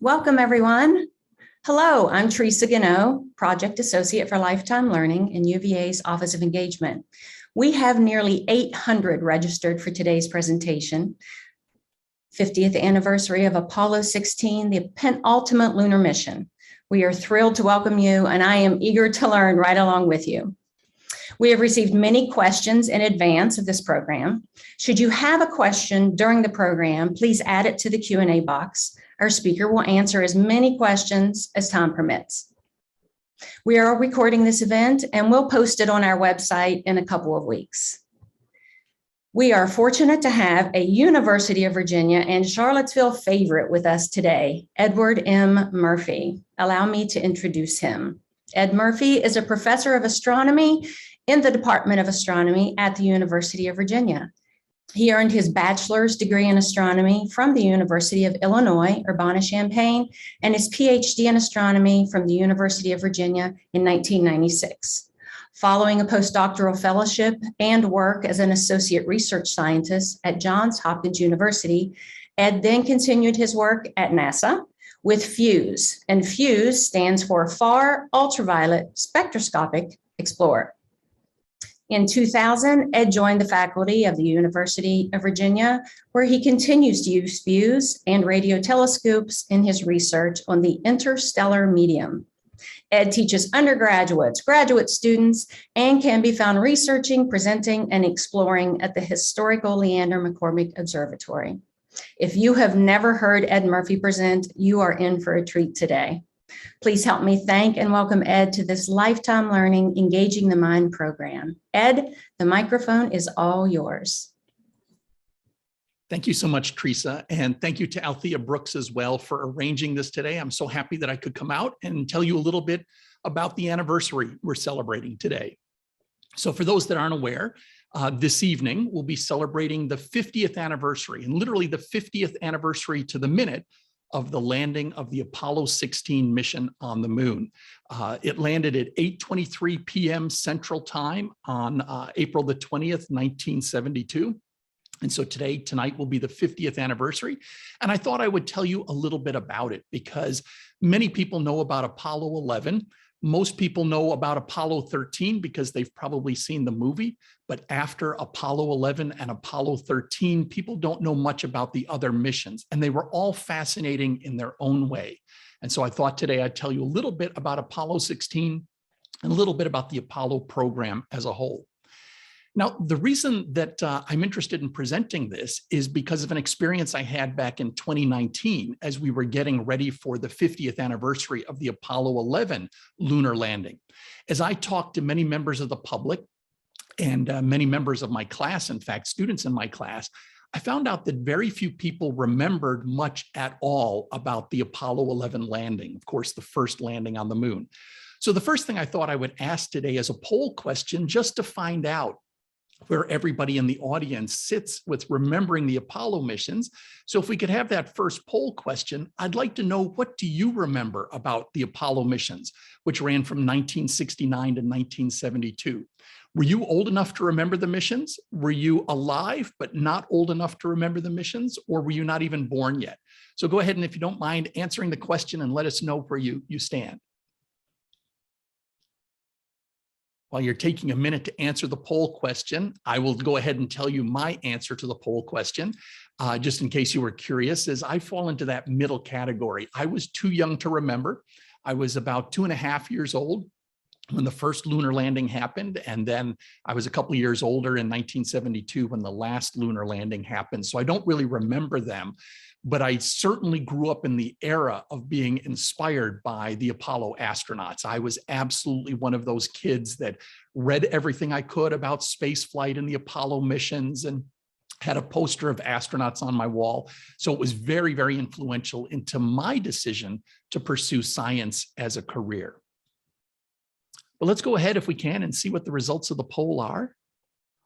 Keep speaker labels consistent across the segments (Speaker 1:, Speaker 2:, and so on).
Speaker 1: Welcome, everyone. Hello, I'm Teresa Gano, Project Associate for Lifetime Learning in UVA's Office of Engagement. We have nearly 800 registered for today's presentation, 50th anniversary of Apollo 16, the penultimate lunar mission. We are thrilled to welcome you, and I am eager to learn right along with you. We have received many questions in advance of this program. Should you have a question during the program, please add it to the Q&A box. Our speaker will answer as many questions as time permits. We are recording this event and we'll post it on our website in a couple of weeks. We are fortunate to have a University of Virginia and Charlottesville favorite with us today, Edward M. Murphy. Allow me to introduce him. Ed Murphy is a professor of astronomy in the Department of Astronomy at the University of Virginia. He earned his bachelor's degree in astronomy from the University of Illinois, Urbana-Champaign, and his PhD in astronomy from the University of Virginia in 1996. Following a postdoctoral fellowship and work as an associate research scientist at Johns Hopkins University, Ed then continued his work at NASA with FUSE, and FUSE stands for Far Ultraviolet Spectroscopic Explorer. In 2000, Ed joined the faculty of the University of Virginia, where he continues to use FUSE and radio telescopes in his research on the interstellar medium. Ed teaches undergraduates, graduate students, and can be found researching, presenting, and exploring at the historical Leander McCormick Observatory. If you have never heard Ed Murphy present, you are in for a treat today. Please help me thank and welcome Ed to this Lifetime Learning Engaging the Mind program. Ed, the microphone is all yours.
Speaker 2: Thank you so much, Teresa, and thank you to Althea Brooks as well for arranging this today. I'm so happy that I could come out and tell you a little bit about the anniversary we're celebrating today. So for those that aren't aware, this evening we'll be celebrating the 50th anniversary, and literally the 50th anniversary to the minute of the landing of the Apollo 16 mission on the moon. It landed at 8:23 p.m. Central Time on April the 20th, 1972. And so tonight will be the 50th anniversary. And I thought I would tell you a little bit about it because many people know about Apollo 11. Most people know about Apollo 13 because they've probably seen the movie, but after Apollo 11 and Apollo 13, people don't know much about the other missions, and they were all fascinating in their own way. And so I thought today I'd tell you a little bit about Apollo 16 and a little bit about the Apollo program as a whole. Now, the reason that I'm interested in presenting this is because of an experience I had back in 2019 as we were getting ready for the 50th anniversary of the Apollo 11 lunar landing. As I talked to many members of the public and many members of my class, in fact, students in my class, I found out that very few people remembered much at all about the Apollo 11 landing, of course, the first landing on the moon. So the first thing I thought I would ask today is a poll question just to find out where everybody in the audience sits with remembering the Apollo missions. So if we could have that first poll question, I'd like to know, what do you remember about the Apollo missions, which ran from 1969 to 1972? Were you old enough to remember the missions? Were you alive but not old enough to remember the missions? Or were you not even born yet? So go ahead and, if you don't mind, answering the question and let us know where you stand. While you're taking a minute to answer the poll question, I will go ahead and tell you my answer to the poll question, just in case you were curious, is I fall into that middle category. I was too young to remember. I was about 2.5 years old when the first lunar landing happened, and then I was a couple of years older in 1972 when the last lunar landing happened. So I don't really remember them, but I certainly grew up in the era of being inspired by the Apollo astronauts. I was absolutely one of those kids that read everything I could about space flight and the Apollo missions and had a poster of astronauts on my wall. So it was very, very influential into my decision to pursue science as a career. But let's go ahead, if we can, and see what the results of the poll are.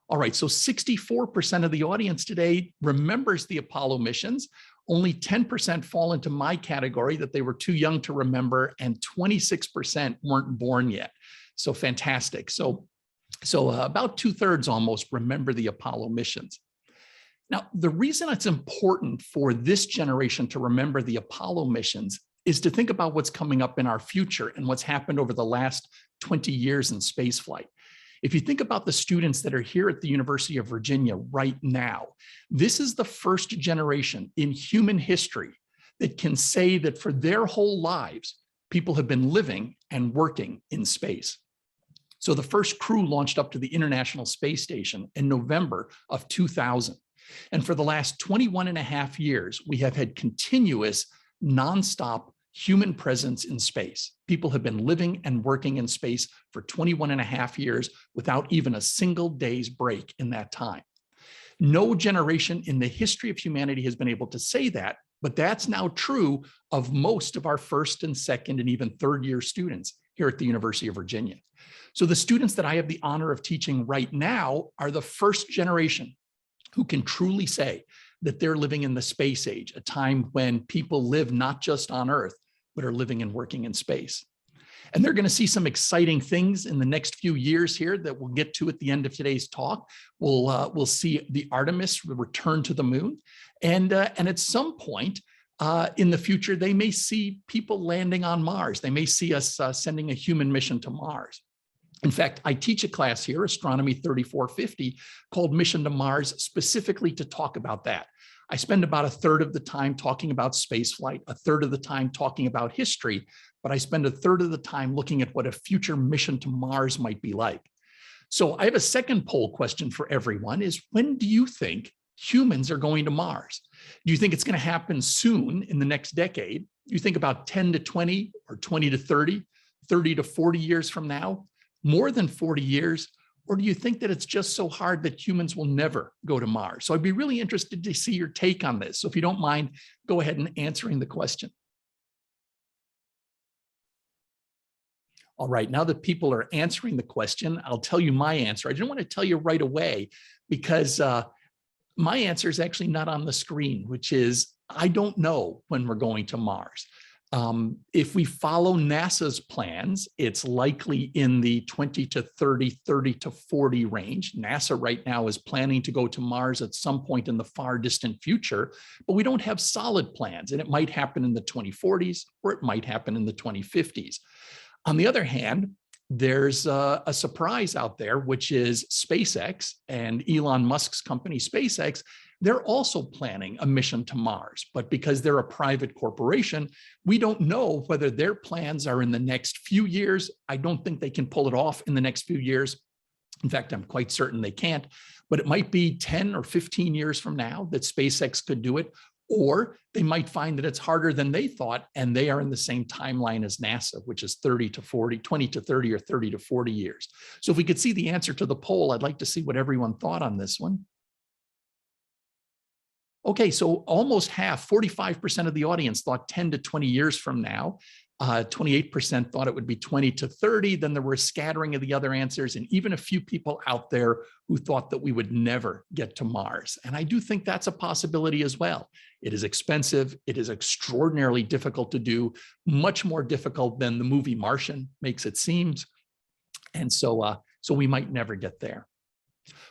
Speaker 2: All right, so 64% of the audience today remembers the Apollo missions. Only 10% fall into my category, that they were too young to remember, and 26% weren't born yet. So fantastic. So about 2/3 almost remember the Apollo missions. Now, the reason it's important for this generation to remember the Apollo missions is to think about what's coming up in our future and what's happened over the last 20 years in spaceflight. If you think about the students that are here at the University of Virginia right now, this is the first generation in human history that can say that for their whole lives, people have been living and working in space. So the first crew launched up to the International Space Station in November of 2000. And for the last 21 and a half years, we have had continuous, nonstop human presence in space. People have been living and working in space for 21 and a half years without even a single day's break in that time. No generation in the history of humanity has been able to say that, but that's now true of most of our first and second and even third year students here at the University of Virginia. So the students that I have the honor of teaching right now are the first generation who can truly say that they're living in the space age, a time when people live not just on Earth, but are living and working in space. And they're going to see some exciting things in the next few years here that we'll get to at the end of today's talk. We'll see the Artemis return to the moon. And at some point in the future, they may see people landing on Mars. They may see us sending a human mission to Mars. In fact, I teach a class here, Astronomy 3450, called Mission to Mars, specifically to talk about that. I spend about a third of the time talking about spaceflight, a third of the time talking about history, but I spend a third of the time looking at what a future mission to Mars might be like. So I have a second poll question for everyone is, when do you think humans are going to Mars? Do you think it's going to happen soon in the next decade? Do you think about 10 to 20 or 20 to 30, 30 to 40 years from now? More than 40 years? Or do you think that it's just so hard that humans will never go to Mars? So I'd be really interested to see your take on this. So if you don't mind, go ahead and answering the question. All right, now that people are answering the question, I'll tell you my answer. I didn't want to tell you right away because my answer is actually not on the screen, which is I don't know when we're going to Mars. If we follow NASA's plans, it's likely in the 20 to 30, 30 to 40 range. NASA right now is planning to go to Mars at some point in the far distant future, but we don't have solid plans, and it might happen in the 2040s or it might happen in the 2050s. On the other hand, there's a surprise out there, which is SpaceX and Elon Musk's company SpaceX. They're also planning a mission to Mars, but because they're a private corporation, we don't know whether their plans are in the next few years. I don't think they can pull it off in the next few years. In fact, I'm quite certain they can't, but it might be 10 or 15 years from now that SpaceX could do it, or they might find that it's harder than they thought, and they are in the same timeline as NASA, which is 30 to 40, 20 to 30 or 30 to 40 years. So if we could see the answer to the poll, I'd like to see what everyone thought on this one. Okay, so almost half, 45% of the audience thought 10 to 20 years from now. 28% thought it would be 20 to 30. Then there were a scattering of the other answers, and even a few people out there who thought that we would never get to Mars. And I do think that's a possibility as well. It is expensive. It is extraordinarily difficult to do, much more difficult than the movie Martian makes it seem. And so we might never get there.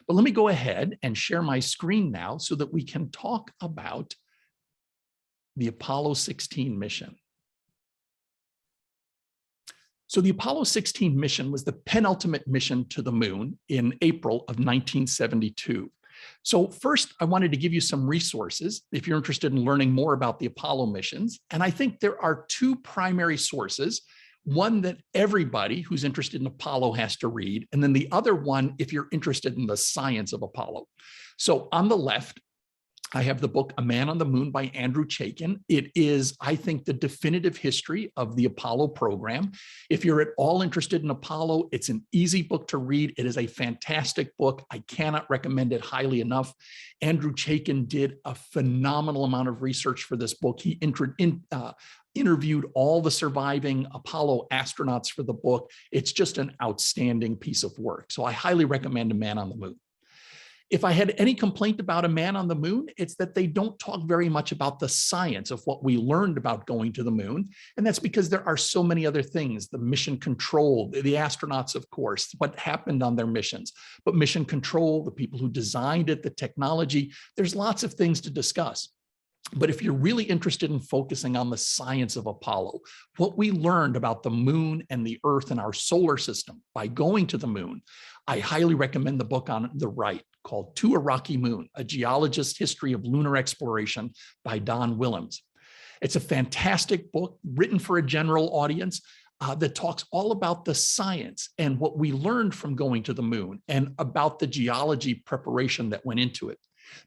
Speaker 2: But let me go ahead and share my screen now so that we can talk about the Apollo 16 mission. So the Apollo 16 mission was the penultimate mission to the moon in April of 1972. So first, I wanted to give you some resources if you're interested in learning more about the Apollo missions. And I think there are two primary sources. One that everybody who's interested in Apollo has to read, and then the other one if you're interested in the science of Apollo. So on the left, I have the book A Man on the Moon by Andrew Chaiken. It is, I think, the definitive history of the Apollo program. If you're at all interested in Apollo, it's an easy book to read. It is a fantastic book. I cannot recommend it highly enough. Andrew Chaiken did a phenomenal amount of research for this book. He interviewed all the surviving Apollo astronauts for the book. It's just an outstanding piece of work. So I highly recommend A Man on the Moon. If I had any complaint about a man on the moon, it's that they don't talk very much about the science of what we learned about going to the moon. And that's because there are so many other things, the mission control, the astronauts, of course, what happened on their missions, but mission control, the people who designed it, the technology, there's lots of things to discuss. But if you're really interested in focusing on the science of Apollo, what we learned about the moon and the Earth and our solar system by going to the moon, I highly recommend the book on the right called To a Rocky Moon, A Geologist's History of Lunar Exploration by Don Willems. It's a fantastic book written for a general audience that talks all about the science and what we learned from going to the moon and about the geology preparation that went into it.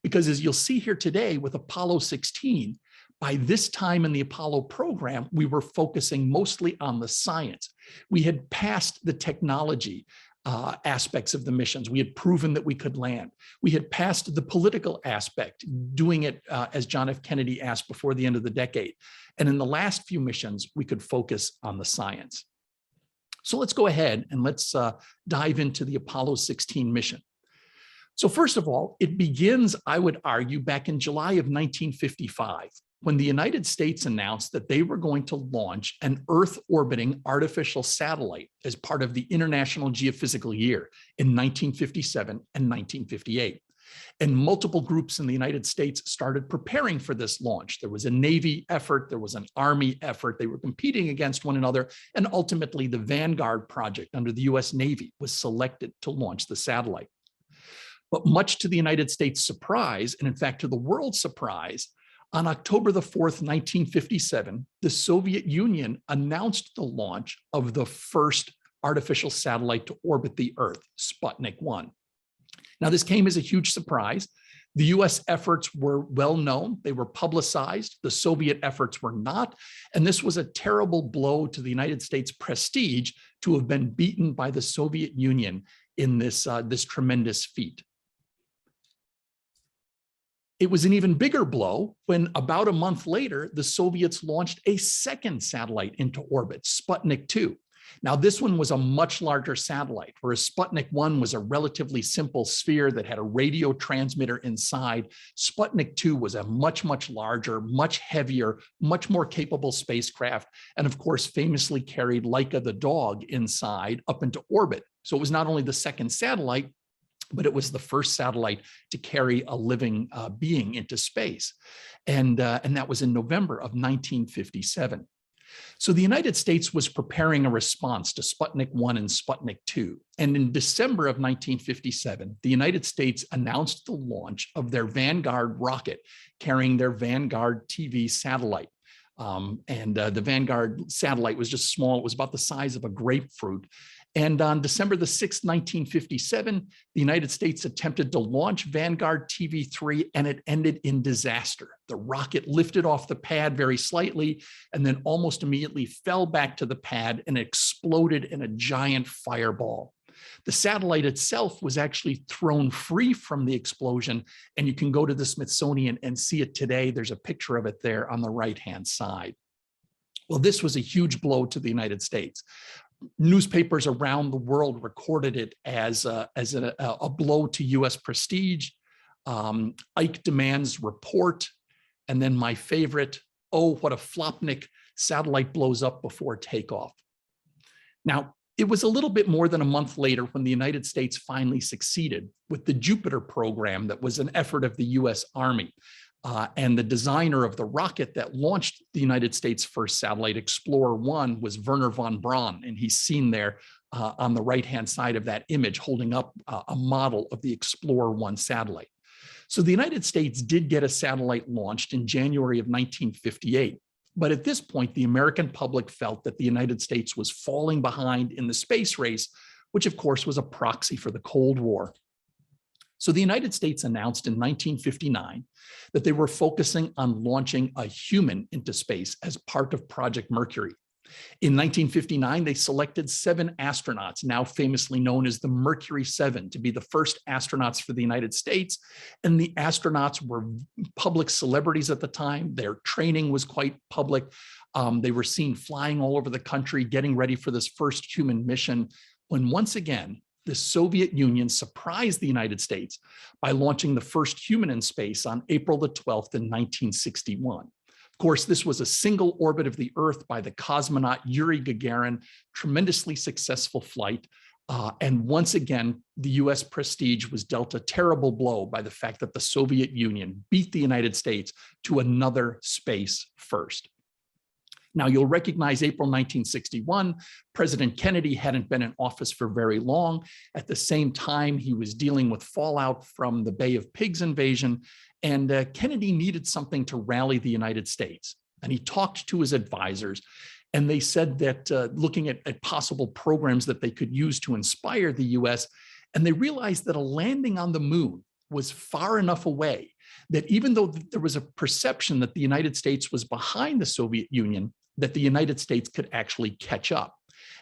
Speaker 2: Because as you'll see here today with Apollo 16, by this time in the Apollo program, we were focusing mostly on the science. We had passed the technology aspects of the missions. We had proven that we could land. We had passed the political aspect, doing it as John F. Kennedy asked before the end of the decade. And in the last few missions, we could focus on the science. So let's go ahead and let's dive into the Apollo 16 mission. So first of all, it begins, I would argue, back in July of 1955, when the United States announced that they were going to launch an Earth-orbiting artificial satellite as part of the International Geophysical Year in 1957 and 1958. And multiple groups in the United States started preparing for this launch. There was a Navy effort, there was an Army effort, they were competing against one another, and ultimately the Vanguard project under the US Navy was selected to launch the satellite. But much to the United States' surprise, and in fact to the world's surprise, on October the 4th, 1957, the Soviet Union announced the launch of the first artificial satellite to orbit the Earth, Sputnik 1. Now, this came as a huge surprise. The US efforts were well known, they were publicized, the Soviet efforts were not, and this was a terrible blow to the United States' prestige to have been beaten by the Soviet Union in this tremendous feat. It was an even bigger blow when about a month later, the Soviets launched a second satellite into orbit, Sputnik 2. Now, this one was a much larger satellite, whereas Sputnik 1 was a relatively simple sphere that had a radio transmitter inside. Sputnik 2 was a much, much larger, much heavier, much more capable spacecraft, and of course, famously carried Laika the dog inside up into orbit. So it was not only the second satellite, but it was the first satellite to carry a living being into space. And that was in November of 1957. So the United States was preparing a response to Sputnik 1 and Sputnik 2. And in December of 1957, the United States announced the launch of their Vanguard rocket carrying their Vanguard TV satellite. The Vanguard satellite was just small. It was about the size of a grapefruit. And on December the 6th, 1957, the United States attempted to launch Vanguard TV3, and it ended in disaster. The rocket lifted off the pad very slightly and then almost immediately fell back to the pad and exploded in a giant fireball. The satellite itself was actually thrown free from the explosion, and you can go to the Smithsonian and see it today. There's a picture of it there on the right-hand side. Well, this was a huge blow to the United States. Newspapers around the world recorded it as a blow to US prestige. Ike demands report. And then my favorite, oh, what a flopnik, satellite blows up before takeoff. Now, it was a little bit more than a month later when the United States finally succeeded with the Jupiter program that was an effort of the US Army. And the designer of the rocket that launched the United States' first satellite, Explorer 1, was Wernher von Braun. And he's seen there on the right-hand side of that image holding up a model of the Explorer 1 satellite. So the United States did get a satellite launched in January of 1958. But at this point, the American public felt that the United States was falling behind in the space race, which of course was a proxy for the Cold War. So the United States announced in 1959 that they were focusing on launching a human into space as part of Project Mercury. In 1959, they selected 7 astronauts, now famously known as the Mercury 7, to be the first astronauts for the United States. And the astronauts were public celebrities at the time. Their training was quite public. They were seen flying all over the country, getting ready for this first human mission, when once again, the Soviet Union surprised the United States by launching the first human in space on April the 12th in 1961. Of course, this was a single orbit of the Earth by the cosmonaut Yuri Gagarin, tremendously successful flight. And once again, the US prestige was dealt a terrible blow by the fact that the Soviet Union beat the United States to another space first. Now, you'll recognize April 1961. President Kennedy hadn't been in office for very long. At the same time, he was dealing with fallout from the Bay of Pigs invasion, and Kennedy needed something to rally the United States. And he talked to his advisors, and they said that looking at possible programs that they could use to inspire the US, and they realized that a landing on the moon was far enough away that even though there was a perception that the United States was behind the Soviet Union, that the United States could actually catch up.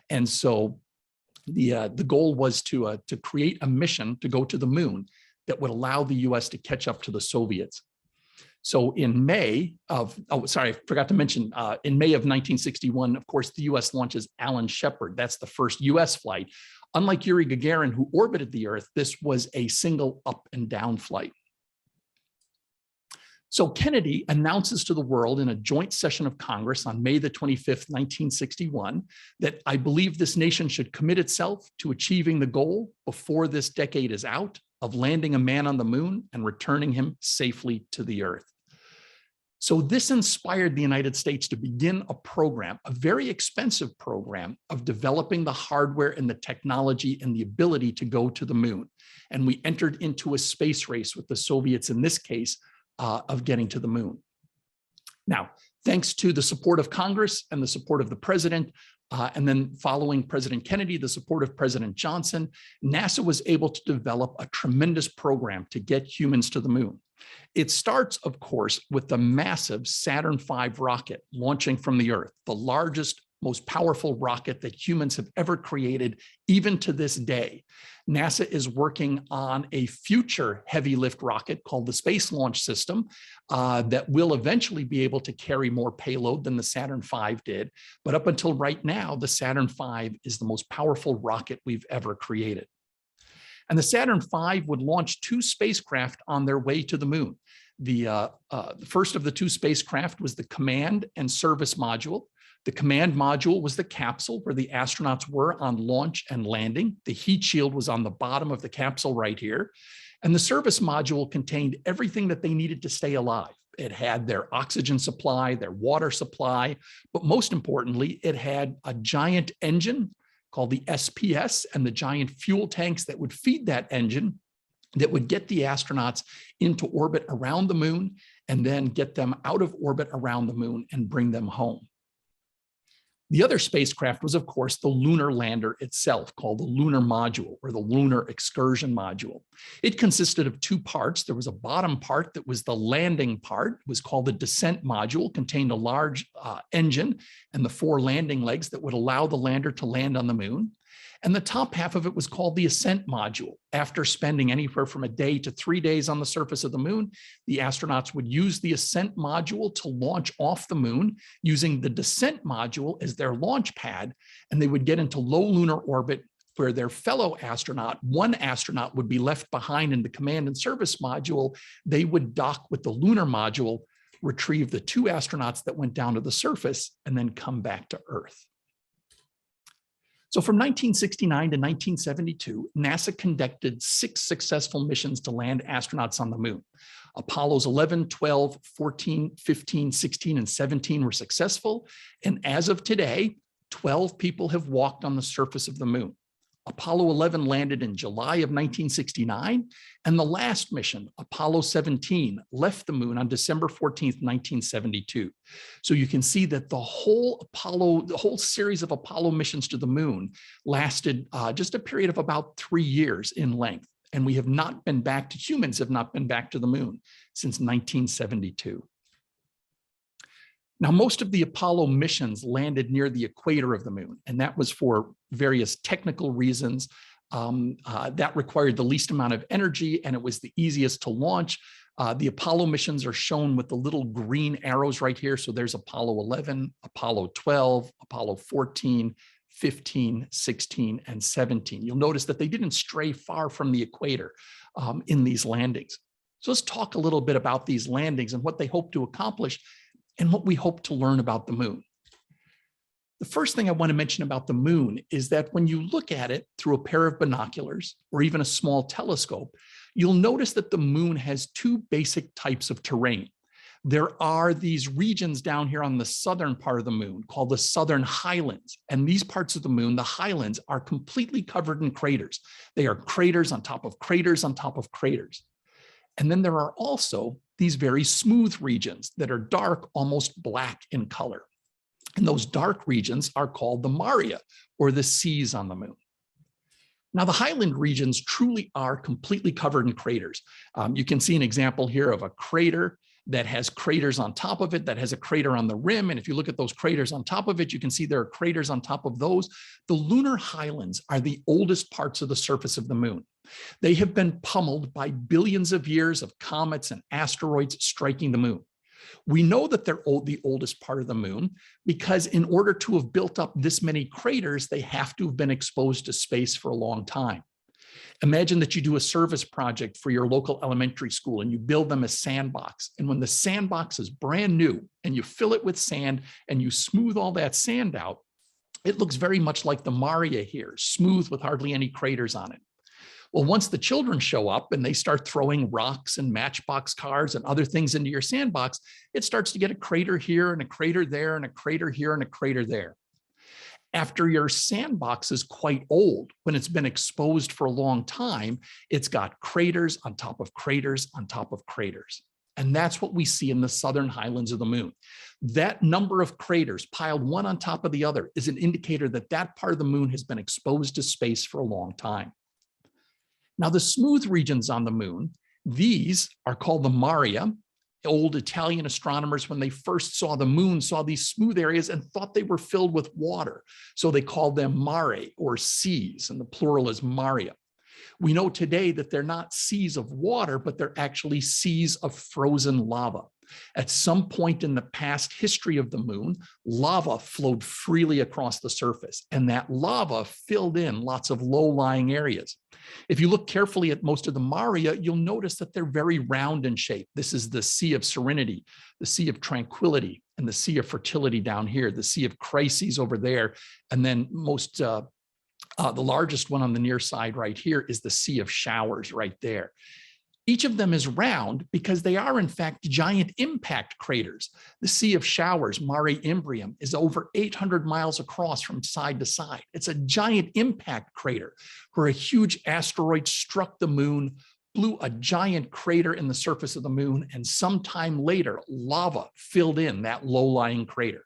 Speaker 2: And so the goal was to create a mission to go to the moon that would allow the US to catch up to the Soviets. So in May of, I forgot to mention, in May of 1961, of course, the US launches Alan Shepard. That's the first US flight. Unlike Yuri Gagarin, who orbited the Earth, this was a single up and down flight. So Kennedy announces to the world in a joint session of Congress on May the 25th, 1961, that I believe this nation should commit itself to achieving the goal before this decade is out of landing a man on the moon and returning him safely to the Earth. So this inspired the United States to begin a program, a very expensive program of developing the hardware and the technology and the ability to go to the moon. And we entered into a space race with the Soviets in this case, of getting to the moon. Now, thanks to the support of Congress and the support of the president, and then following President Kennedy, the support of President Johnson, NASA was able to develop a tremendous program to get humans to the moon. It starts, of course, with the massive Saturn V rocket launching from the Earth, the largest, most powerful rocket that humans have ever created, even to this day. NASA is working on a future heavy lift rocket called the Space Launch System that will eventually be able to carry more payload than the Saturn V did. But up until right now, the Saturn V is the most powerful rocket we've ever created. And the Saturn V would launch 2 spacecraft on their way to the moon. The first of the 2 spacecraft was the Command and Service Module. The command module was the capsule where the astronauts were on launch and landing. The heat shield was on the bottom of the capsule right here. And the service module contained everything that they needed to stay alive. It had their oxygen supply, their water supply, but most importantly, it had a giant engine called the SPS and the giant fuel tanks that would feed that engine that would get the astronauts into orbit around the moon and then get them out of orbit around the moon and bring them home. The other spacecraft was, of course, the Lunar Lander itself, called the Lunar Module or the Lunar Excursion Module. It consisted of 2 parts. There was a bottom part that was the landing part. It was called the Descent Module, contained a large engine and the 4 landing legs that would allow the lander to land on the moon. And the top half of it was called the Ascent Module. After spending anywhere from a day to 3 days on the surface of the moon, the astronauts would use the Ascent Module to launch off the moon using the Descent Module as their launch pad, and they would get into low lunar orbit where their fellow astronaut, 1 astronaut would be left behind in the Command and Service Module. They would dock with the Lunar Module, retrieve the 2 astronauts that went down to the surface, and then come back to Earth. So from 1969 to 1972, NASA conducted 6 successful missions to land astronauts on the moon. Apollos 11, 12, 14, 15, 16, and 17 were successful. And as of today, 12 people have walked on the surface of the moon. Apollo 11 landed in July of 1969, and the last mission, Apollo 17, left the moon on December 14th, 1972. So you can see that the whole series of Apollo missions to the moon lasted just a period of about 3 years in length. And we have not been back to, humans have not been back to the moon since 1972. Now, most of the Apollo missions landed near the equator of the moon, and that was for various technical reasons. That required the least amount of energy, and it was the easiest to launch. The Apollo missions are shown with the little green arrows right here. So there's Apollo 11, Apollo 12, Apollo 14, 15, 16, and 17. You'll notice that they didn't stray far from the equator in these landings. So let's talk a little bit about these landings and what they hope to accomplish and what we hope to learn about the moon. The first thing I want to mention about the moon is that when you look at it through a pair of binoculars or even a small telescope, you'll notice that the moon has two basic types of terrain. There are these regions down here on the southern part of the moon called the Southern Highlands. And these parts of the moon, the highlands, are completely covered in craters. They are craters on top of craters on top of craters. And then there are also these very smooth regions that are dark, almost black in color. And those dark regions are called the Maria, or the seas on the moon. Now, the highland regions truly are completely covered in craters. You can see an example here of a crater that has craters on top of it, that has a crater on the rim. And if you look at those craters on top of it, you can see there are craters on top of those. The Lunar Highlands are the oldest parts of the surface of the moon. They have been pummeled by billions of years of comets and asteroids striking the moon. We know that they're the oldest part of the moon because in order to have built up this many craters, they have to have been exposed to space for a long time. Imagine that you do a service project for your local elementary school and you build them a sandbox. And when the sandbox is brand new and you fill it with sand and you smooth all that sand out, it looks very much like the Maria here, smooth with hardly any craters on it. Well, once the children show up and they start throwing rocks and matchbox cars and other things into your sandbox, it starts to get a crater here and a crater there and a crater here and a crater there. After your sandbox is quite old, when it's been exposed for a long time, it's got craters on top of craters on top of craters. And that's what we see in the southern highlands of the moon. That number of craters piled one on top of the other is an indicator that that part of the moon has been exposed to space for a long time. Now, the smooth regions on the moon, these are called the Maria. Old Italian astronomers, when they first saw the moon, saw these smooth areas and thought they were filled with water. So they called them mare, or seas, and the plural is Maria. We know today that they're not seas of water, but they're actually seas of frozen lava. At some point in the past history of the moon, lava flowed freely across the surface, and that lava filled in lots of low-lying areas. If you look carefully at most of the Maria, you'll notice that they're very round in shape. This is the Sea of Serenity, the Sea of Tranquility, and the Sea of Fertility down here, the Sea of Crises over there, and then the largest one on the near side right here is the Sea of Showers right there. Each of them is round because they are, in fact, giant impact craters. The Sea of Showers, Mare Imbrium, is over 800 miles across from side to side. It's a giant impact crater where a huge asteroid struck the moon, blew a giant crater in the surface of the moon, and sometime later, lava filled in that low-lying crater.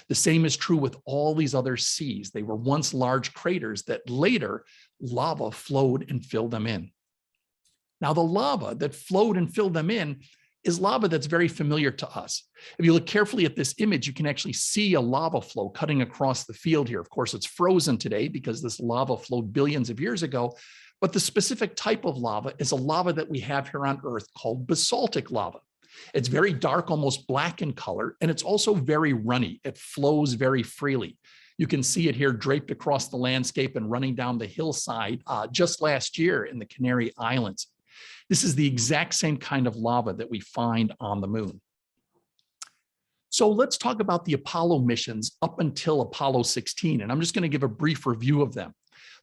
Speaker 2: The same is true with all these other seas. They were once large craters that later lava flowed and filled them in. Now, the lava that flowed and filled them in is lava that's very familiar to us. If you look carefully at this image, you can actually see a lava flow cutting across the field here. Of course, it's frozen today because this lava flowed billions of years ago, but the specific type of lava is a lava that we have here on Earth called basaltic lava. It's very dark, almost black in color, and it's also very runny. It flows very freely. You can see it here draped across the landscape and running down the hillside just last year in the Canary Islands. This is the exact same kind of lava that we find on the moon. So let's talk about the Apollo missions up until Apollo 16, and I'm just going to give a brief review of them.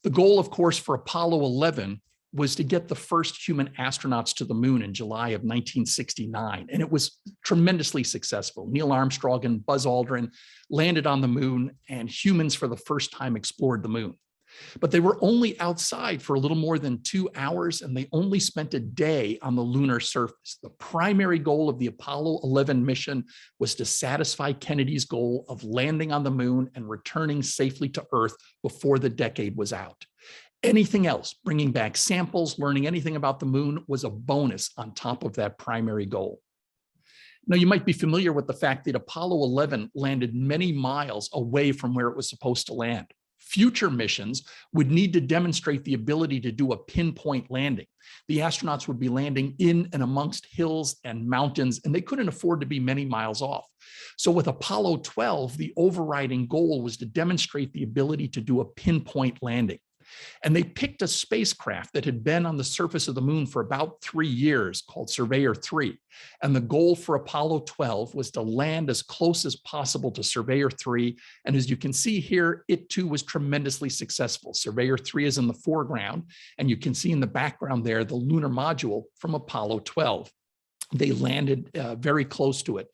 Speaker 2: The goal, of course, for Apollo 11 was to get the first human astronauts to the moon in July of 1969, and it was tremendously successful. Neil Armstrong and Buzz Aldrin landed on the moon, and humans for the first time explored the moon. But they were only outside for a little more than 2 hours, and they only spent a day on the lunar surface. The primary goal of the Apollo 11 mission was to satisfy Kennedy's goal of landing on the moon and returning safely to Earth before the decade was out. Anything else, bringing back samples, learning anything about the moon, was a bonus on top of that primary goal. Now, you might be familiar with the fact that Apollo 11 landed many miles away from where it was supposed to land. Future missions would need to demonstrate the ability to do a pinpoint landing. The astronauts would be landing in and amongst hills and mountains, and they couldn't afford to be many miles off. So with Apollo 12, the overriding goal was to demonstrate the ability to do a pinpoint landing. And they picked a spacecraft that had been on the surface of the moon for about 3 years called Surveyor 3. And the goal for Apollo 12 was to land as close as possible to Surveyor 3. And as you can see here, it too was tremendously successful. Surveyor 3 is in the foreground, and you can see in the background there the lunar module from Apollo 12. They landed very close to it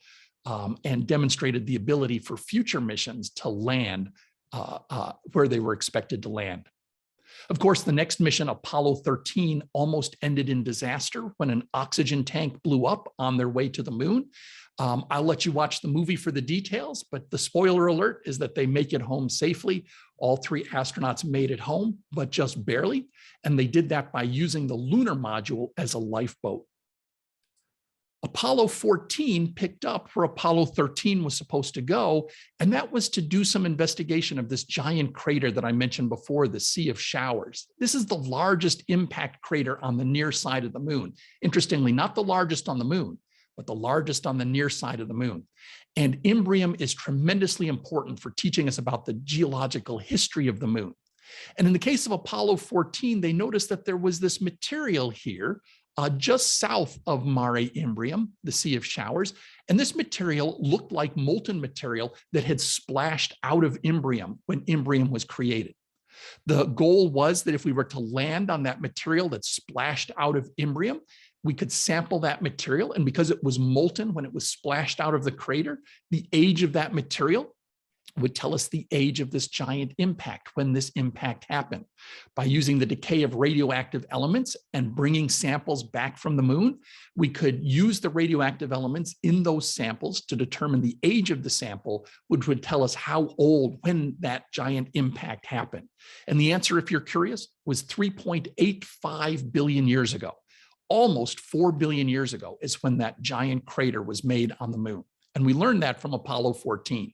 Speaker 2: and demonstrated the ability for future missions to land where they were expected to land. Of course, the next mission, Apollo 13, almost ended in disaster when an oxygen tank blew up on their way to the moon. I'll let you watch the movie for the details, but the spoiler alert is that they make it home safely. All 3 astronauts made it home, but just barely. And they did that by using the lunar module as a lifeboat. Apollo 14 picked up where Apollo 13 was supposed to go, and that was to do some investigation of this giant crater that I mentioned before, the Sea of Showers. This is the largest impact crater on the near side of the moon. Interestingly, not the largest on the moon, but the largest on the near side of the moon. And Imbrium is tremendously important for teaching us about the geological history of the moon. And in the case of Apollo 14, they noticed that there was this material here just south of Mare Imbrium, the Sea of Showers. And this material looked like molten material that had splashed out of Imbrium when Imbrium was created. The goal was that if we were to land on that material that splashed out of Imbrium, we could sample that material. And because it was molten when it was splashed out of the crater, the age of that material would tell us the age of this giant impact, when this impact happened. By using the decay of radioactive elements and bringing samples back from the moon, we could use the radioactive elements in those samples to determine the age of the sample, which would tell us how old when that giant impact happened. And the answer, if you're curious, was 3.85 billion years ago. Almost 4 billion years ago is when that giant crater was made on the moon. And we learned that from Apollo 14.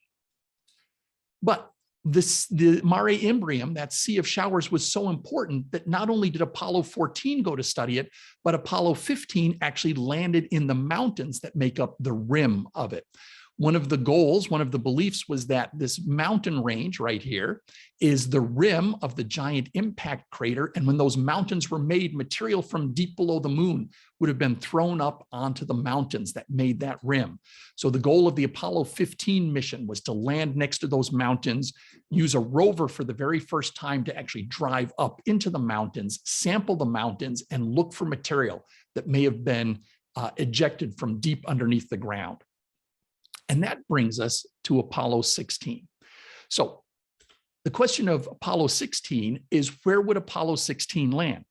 Speaker 2: But the Mare Imbrium, that Sea of Showers, was so important that not only did Apollo 14 go to study it, but Apollo 15 actually landed in the mountains that make up the rim of it. One of the goals, one of the beliefs was that this mountain range right here is the rim of the giant impact crater. And when those mountains were made, material from deep below the moon would have been thrown up onto the mountains that made that rim. So the goal of the Apollo 15 mission was to land next to those mountains, use a rover for the very first time to actually drive up into the mountains, sample the mountains, and look for material that may have been ejected from deep underneath the ground. And that brings us to Apollo 16. So the question of Apollo 16 is, where would Apollo 16 land?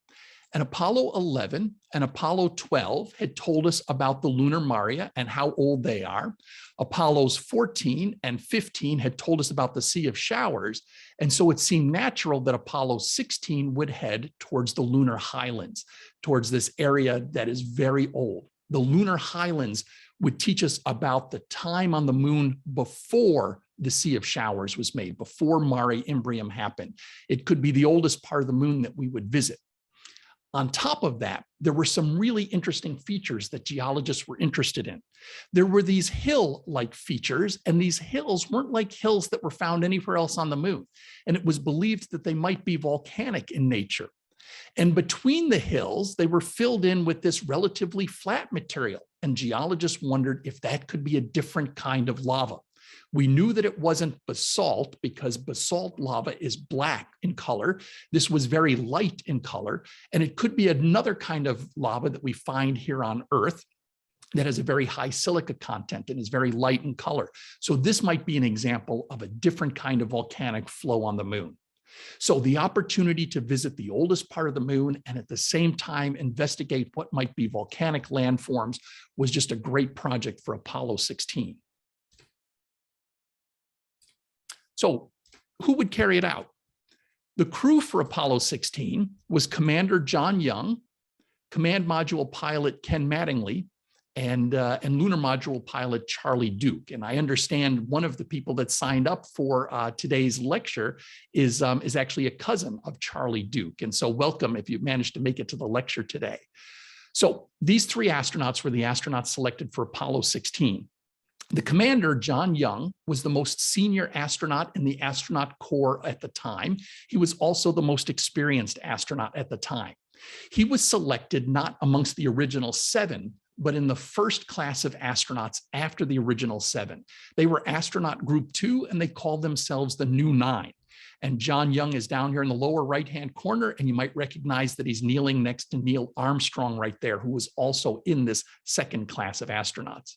Speaker 2: And Apollo 11 and Apollo 12 had told us about the lunar maria and how old they are. Apollos 14 and 15 had told us about the Sea of Showers. And so it seemed natural that Apollo 16 would head towards the Lunar Highlands, towards this area that is very old. The Lunar Highlands would teach us about the time on the moon before the Sea of Showers was made, before Mare Imbrium happened. It could be the oldest part of the moon that we would visit. On top of that, there were some really interesting features that geologists were interested in. There were these hill-like features, and these hills weren't like hills that were found anywhere else on the moon. And it was believed that they might be volcanic in nature. And between the hills, they were filled in with this relatively flat material. And geologists wondered if that could be a different kind of lava. We knew that it wasn't basalt because basalt lava is black in color. This was very light in color. And it could be another kind of lava that we find here on Earth that has a very high silica content and is very light in color. So this might be an example of a different kind of volcanic flow on the moon. So the opportunity to visit the oldest part of the moon and at the same time investigate what might be volcanic landforms was just a great project for Apollo 16. So who would carry it out? The crew for Apollo 16 was Commander John Young, Command Module Pilot Ken Mattingly, and lunar module pilot Charlie Duke. And I understand one of the people that signed up for today's lecture is actually a cousin of Charlie Duke. And so welcome if you managed to make it to the lecture today. So these three astronauts were the astronauts selected for Apollo 16. The commander, John Young, was the most senior astronaut in the astronaut corps at the time. He was also the most experienced astronaut at the time. He was selected not amongst the original 7, but in the first class of astronauts after the original 7. They were astronaut group 2, and they called themselves the New 9. And John Young is down here in the lower right-hand corner, and you might recognize that he's kneeling next to Neil Armstrong right there, who was also in this second class of astronauts.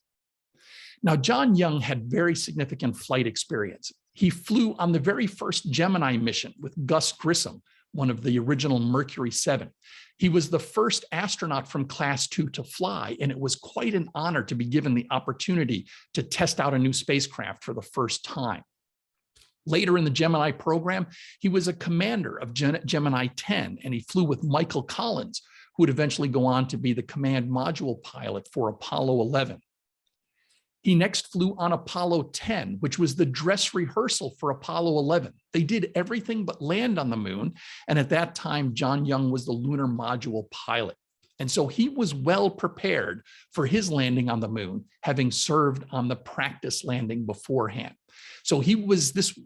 Speaker 2: Now, John Young had very significant flight experience. He flew on the very first Gemini mission with Gus Grissom, one of the original Mercury 7. He was the first astronaut from class 2 to fly, and it was quite an honor to be given the opportunity to test out a new spacecraft for the first time. Later in the Gemini program, he was a commander of Gemini 10, and he flew with Michael Collins, who would eventually go on to be the command module pilot for Apollo 11. He next flew on Apollo 10, which was the dress rehearsal for Apollo 11. They did everything but land on the moon. And at that time, John Young was the lunar module pilot. And so he was well prepared for his landing on the moon, having served on the practice landing beforehand. So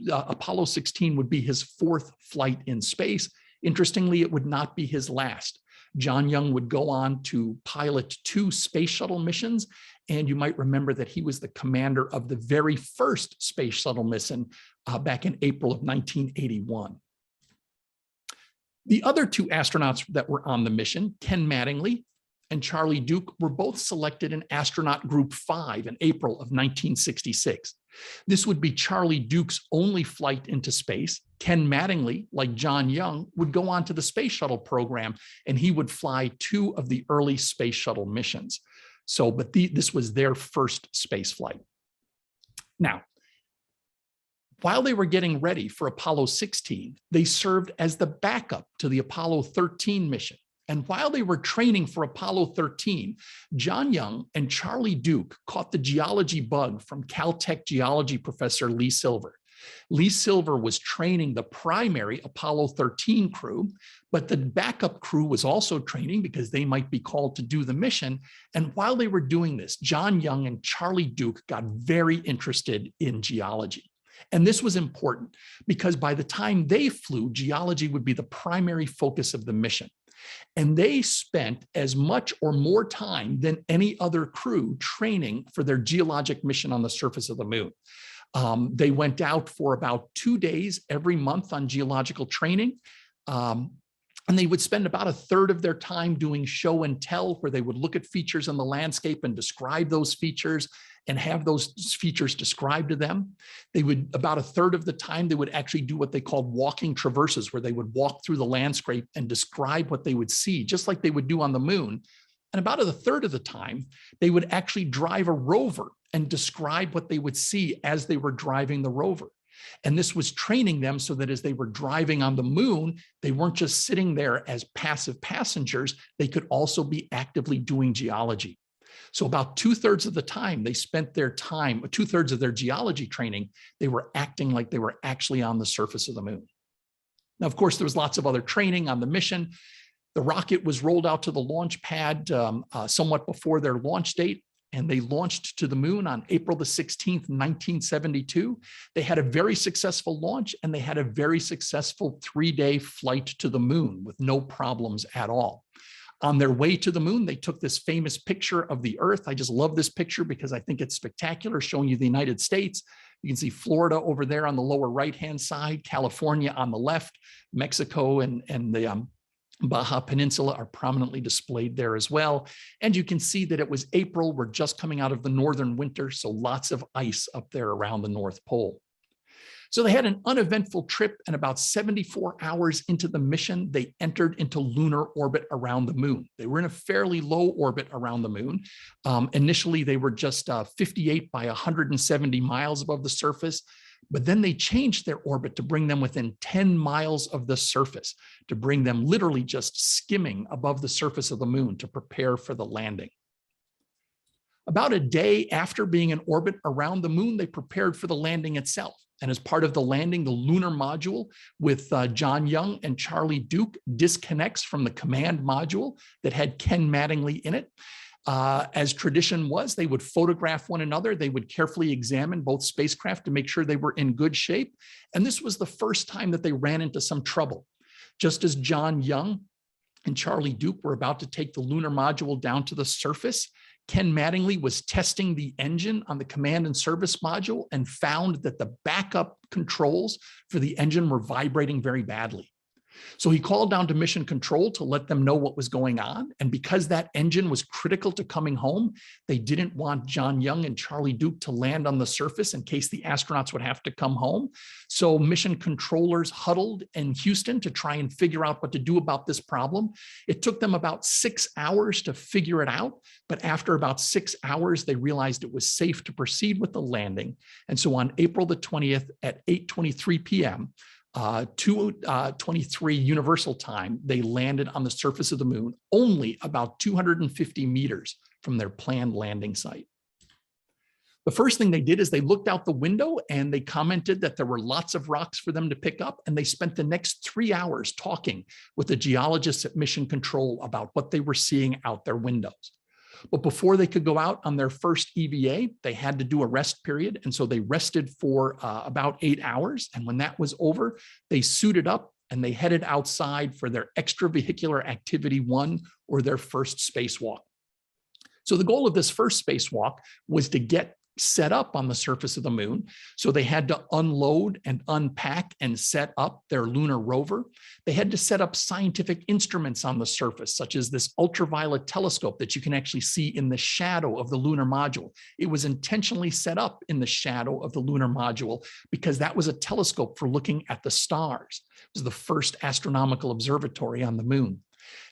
Speaker 2: Apollo 16 would be his 4th flight in space. Interestingly, it would not be his last. John Young would go on to pilot 2 space shuttle missions. And you might remember that he was the commander of the very first space shuttle mission back in April of 1981. The other 2 astronauts that were on the mission, Ken Mattingly and Charlie Duke, were both selected in astronaut group 5 in April of 1966. This would be Charlie Duke's only flight into space. Ken Mattingly, like John Young, would go on to the space shuttle program, and he would fly 2 of the early space shuttle missions. But this was their first space flight. Now, while they were getting ready for Apollo 16, they served as the backup to the Apollo 13 mission. And while they were training for Apollo 13, John Young and Charlie Duke caught the geology bug from Caltech geology professor Lee Silver. Lee Silver was training the primary Apollo 13 crew, but the backup crew was also training because they might be called to do the mission. And while they were doing this, John Young and Charlie Duke got very interested in geology. And this was important because by the time they flew, geology would be the primary focus of the mission. And they spent as much or more time than any other crew training for their geologic mission on the surface of the moon. They went out for about 2 days every month on geological training. And they would spend about 1/3 of their time doing show and tell, where they would look at features in the landscape and describe those features and have those features described to them. They would, about 1/3 of the time, they would actually do what they called walking traverses, where they would walk through the landscape and describe what they would see, just like they would do on the moon. And about 1/3 of the time, they would actually drive a rover and describe what they would see as they were driving the rover. And this was training them so that as they were driving on the moon, they weren't just sitting there as passive passengers, they could also be actively doing geology. So about 2/3 of the time they spent their time, 2/3 of their geology training, they were acting like they were actually on the surface of the moon. Now, of course, there was lots of other training on the mission. The rocket was rolled out to the launch pad somewhat before their launch date, and they launched to the moon on April the 16th, 1972. They had a very successful launch, and they had a very successful 3-day flight to the moon with no problems at all. On their way to the moon, they took this famous picture of the Earth. I just love this picture because I think it's spectacular, showing you the United States. You can see Florida over there on the lower right-hand side, California on the left, Mexico and the Baja Peninsula are prominently displayed there as well. And you can see that it was April. We're just coming out of the northern winter, so lots of ice up there around the North Pole. So they had an uneventful trip, and about 74 hours into the mission, they entered into lunar orbit around the moon. They were in a fairly low orbit around the moon. Initially, they were just 58 by 170 miles above the surface. But then they changed their orbit to bring them within 10 miles of the surface, to bring them literally just skimming above the surface of the moon to prepare for the landing. About a day after being in orbit around the moon, they prepared for the landing itself. And as part of the landing, the lunar module with John Young and Charlie Duke disconnects from the command module that had Ken Mattingly in it. As tradition was, they would photograph one another. They would carefully examine both spacecraft to make sure they were in good shape. And this was the first time that they ran into some trouble. Just as John Young and Charlie Duke were about to take the lunar module down to the surface, Ken Mattingly was testing the engine on the command and service module and found that the backup controls for the engine were vibrating very badly. So he called down to mission control to let them know what was going on. And because that engine was critical to coming home, they didn't want John Young and Charlie Duke to land on the surface in case the astronauts would have to come home. So mission controllers huddled in Houston to try and figure out what to do about this problem. It took them about 6 hours to figure it out. But after about 6 hours, they realized it was safe to proceed with the landing. And so on April the 20th at 8:23 p.m., 2:23 Universal Time, they landed on the surface of the moon, only about 250 meters from their planned landing site. The first thing they did is they looked out the window and they commented that there were lots of rocks for them to pick up. And they spent the next 3 hours talking with the geologists at Mission Control about what they were seeing out their windows. But before they could go out on their first EVA, they had to do a rest period. And so they rested for about 8 hours. And when that was over, they suited up and they headed outside for their extravehicular activity 1, or their first spacewalk. So the goal of this first spacewalk was to get set up on the surface of the moon. So they had to unload and unpack and set up their lunar rover. They had to set up scientific instruments on the surface, such as this ultraviolet telescope that you can actually see in the shadow of the lunar module. It was intentionally set up in the shadow of the lunar module because that was a telescope for looking at the stars. It was the first astronomical observatory on the moon.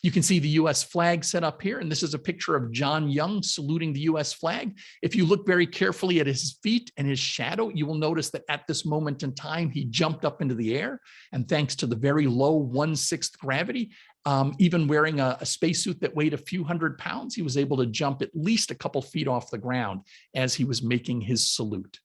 Speaker 2: You can see the US flag set up here, and this is a picture of John Young saluting the US flag. If you look very carefully at his feet and his shadow, you will notice that at this moment in time, he jumped up into the air, and thanks to the very low 1/6 gravity, even wearing a spacesuit that weighed a few hundred pounds, he was able to jump at least a couple feet off the ground as he was making his salute.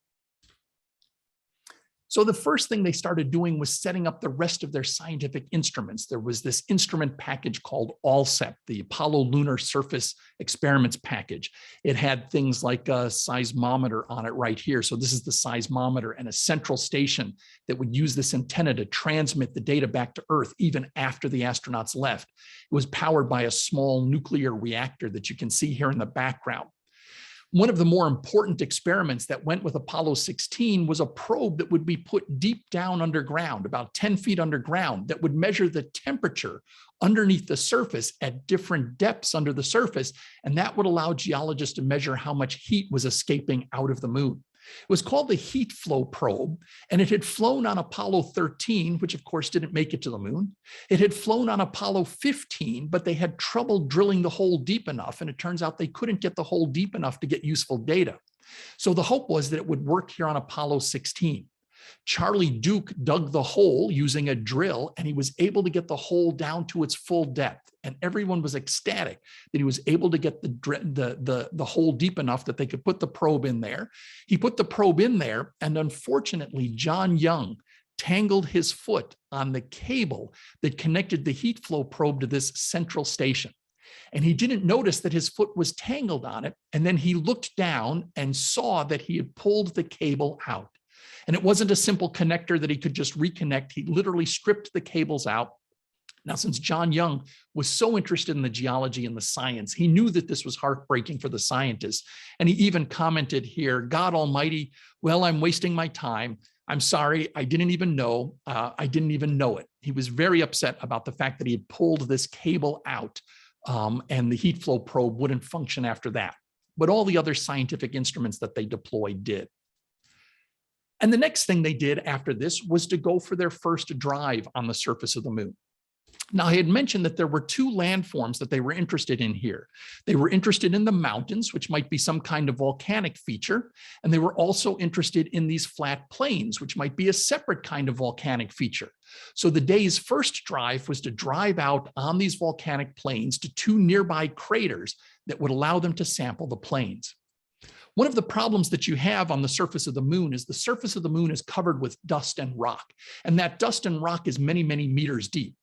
Speaker 2: So the first thing they started doing was setting up the rest of their scientific instruments. There was this instrument package called ALSEP, the Apollo Lunar Surface Experiments Package. It had things like a seismometer on it right here. So this is the seismometer and a central station that would use this antenna to transmit the data back to Earth even after the astronauts left. It was powered by a small nuclear reactor that you can see here in the background. One of the more important experiments that went with Apollo 16 was a probe that would be put deep down underground, about 10 feet underground, that would measure the temperature underneath the surface at different depths under the surface. And that would allow geologists to measure how much heat was escaping out of the moon. It was called the heat flow probe, and it had flown on Apollo 13, which of course didn't make it to the moon. It had flown on Apollo 15, but they had trouble drilling the hole deep enough, and it turns out they couldn't get the hole deep enough to get useful data. So the hope was that it would work here on Apollo 16. Charlie Duke dug the hole using a drill, and he was able to get the hole down to its full depth. And everyone was ecstatic that he was able to get the hole deep enough that they could put the probe in there. He put the probe in there, and unfortunately, John Young tangled his foot on the cable that connected the heat flow probe to this central station. And he didn't notice that his foot was tangled on it. And then he looked down and saw that he had pulled the cable out. And it wasn't a simple connector that he could just reconnect. He literally stripped the cables out. Now, since John Young was so interested in the geology and the science, he knew that this was heartbreaking for the scientists. And he even commented here, "God Almighty, well, I'm wasting my time. I'm sorry, I didn't even know. I didn't even know it." He was very upset about the fact that he had pulled this cable out and the heat flow probe wouldn't function after that. But all the other scientific instruments that they deployed did. And the next thing they did after this was to go for their first drive on the surface of the moon. Now, I had mentioned that there were 2 landforms that they were interested in here. They were interested in the mountains, which might be some kind of volcanic feature, and they were also interested in these flat plains, which might be a separate kind of volcanic feature. So the day's first drive was to drive out on these volcanic plains to 2 nearby craters that would allow them to sample the plains. One of the problems that you have on the surface of the moon is the surface of the moon is covered with dust and rock, and that dust and rock is many, many meters deep.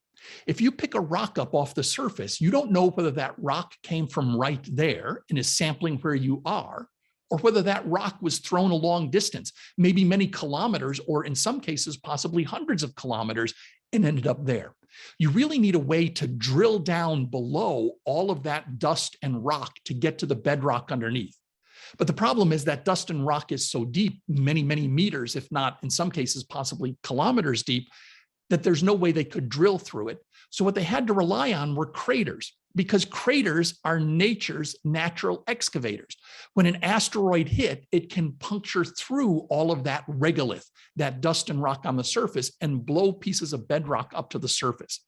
Speaker 2: If you pick a rock up off the surface, you don't know whether that rock came from right there and is sampling where you are, or whether that rock was thrown a long distance, maybe many kilometers, or in some cases, possibly hundreds of kilometers, and ended up there. You really need a way to drill down below all of that dust and rock to get to the bedrock underneath. But the problem is that dust and rock is so deep, many, many meters, if not in some cases, possibly kilometers deep, that there's no way they could drill through it. So what they had to rely on were craters, because craters are nature's natural excavators. When an asteroid hit, it can puncture through all of that regolith, that dust and rock on the surface, and blow pieces of bedrock up to the surface.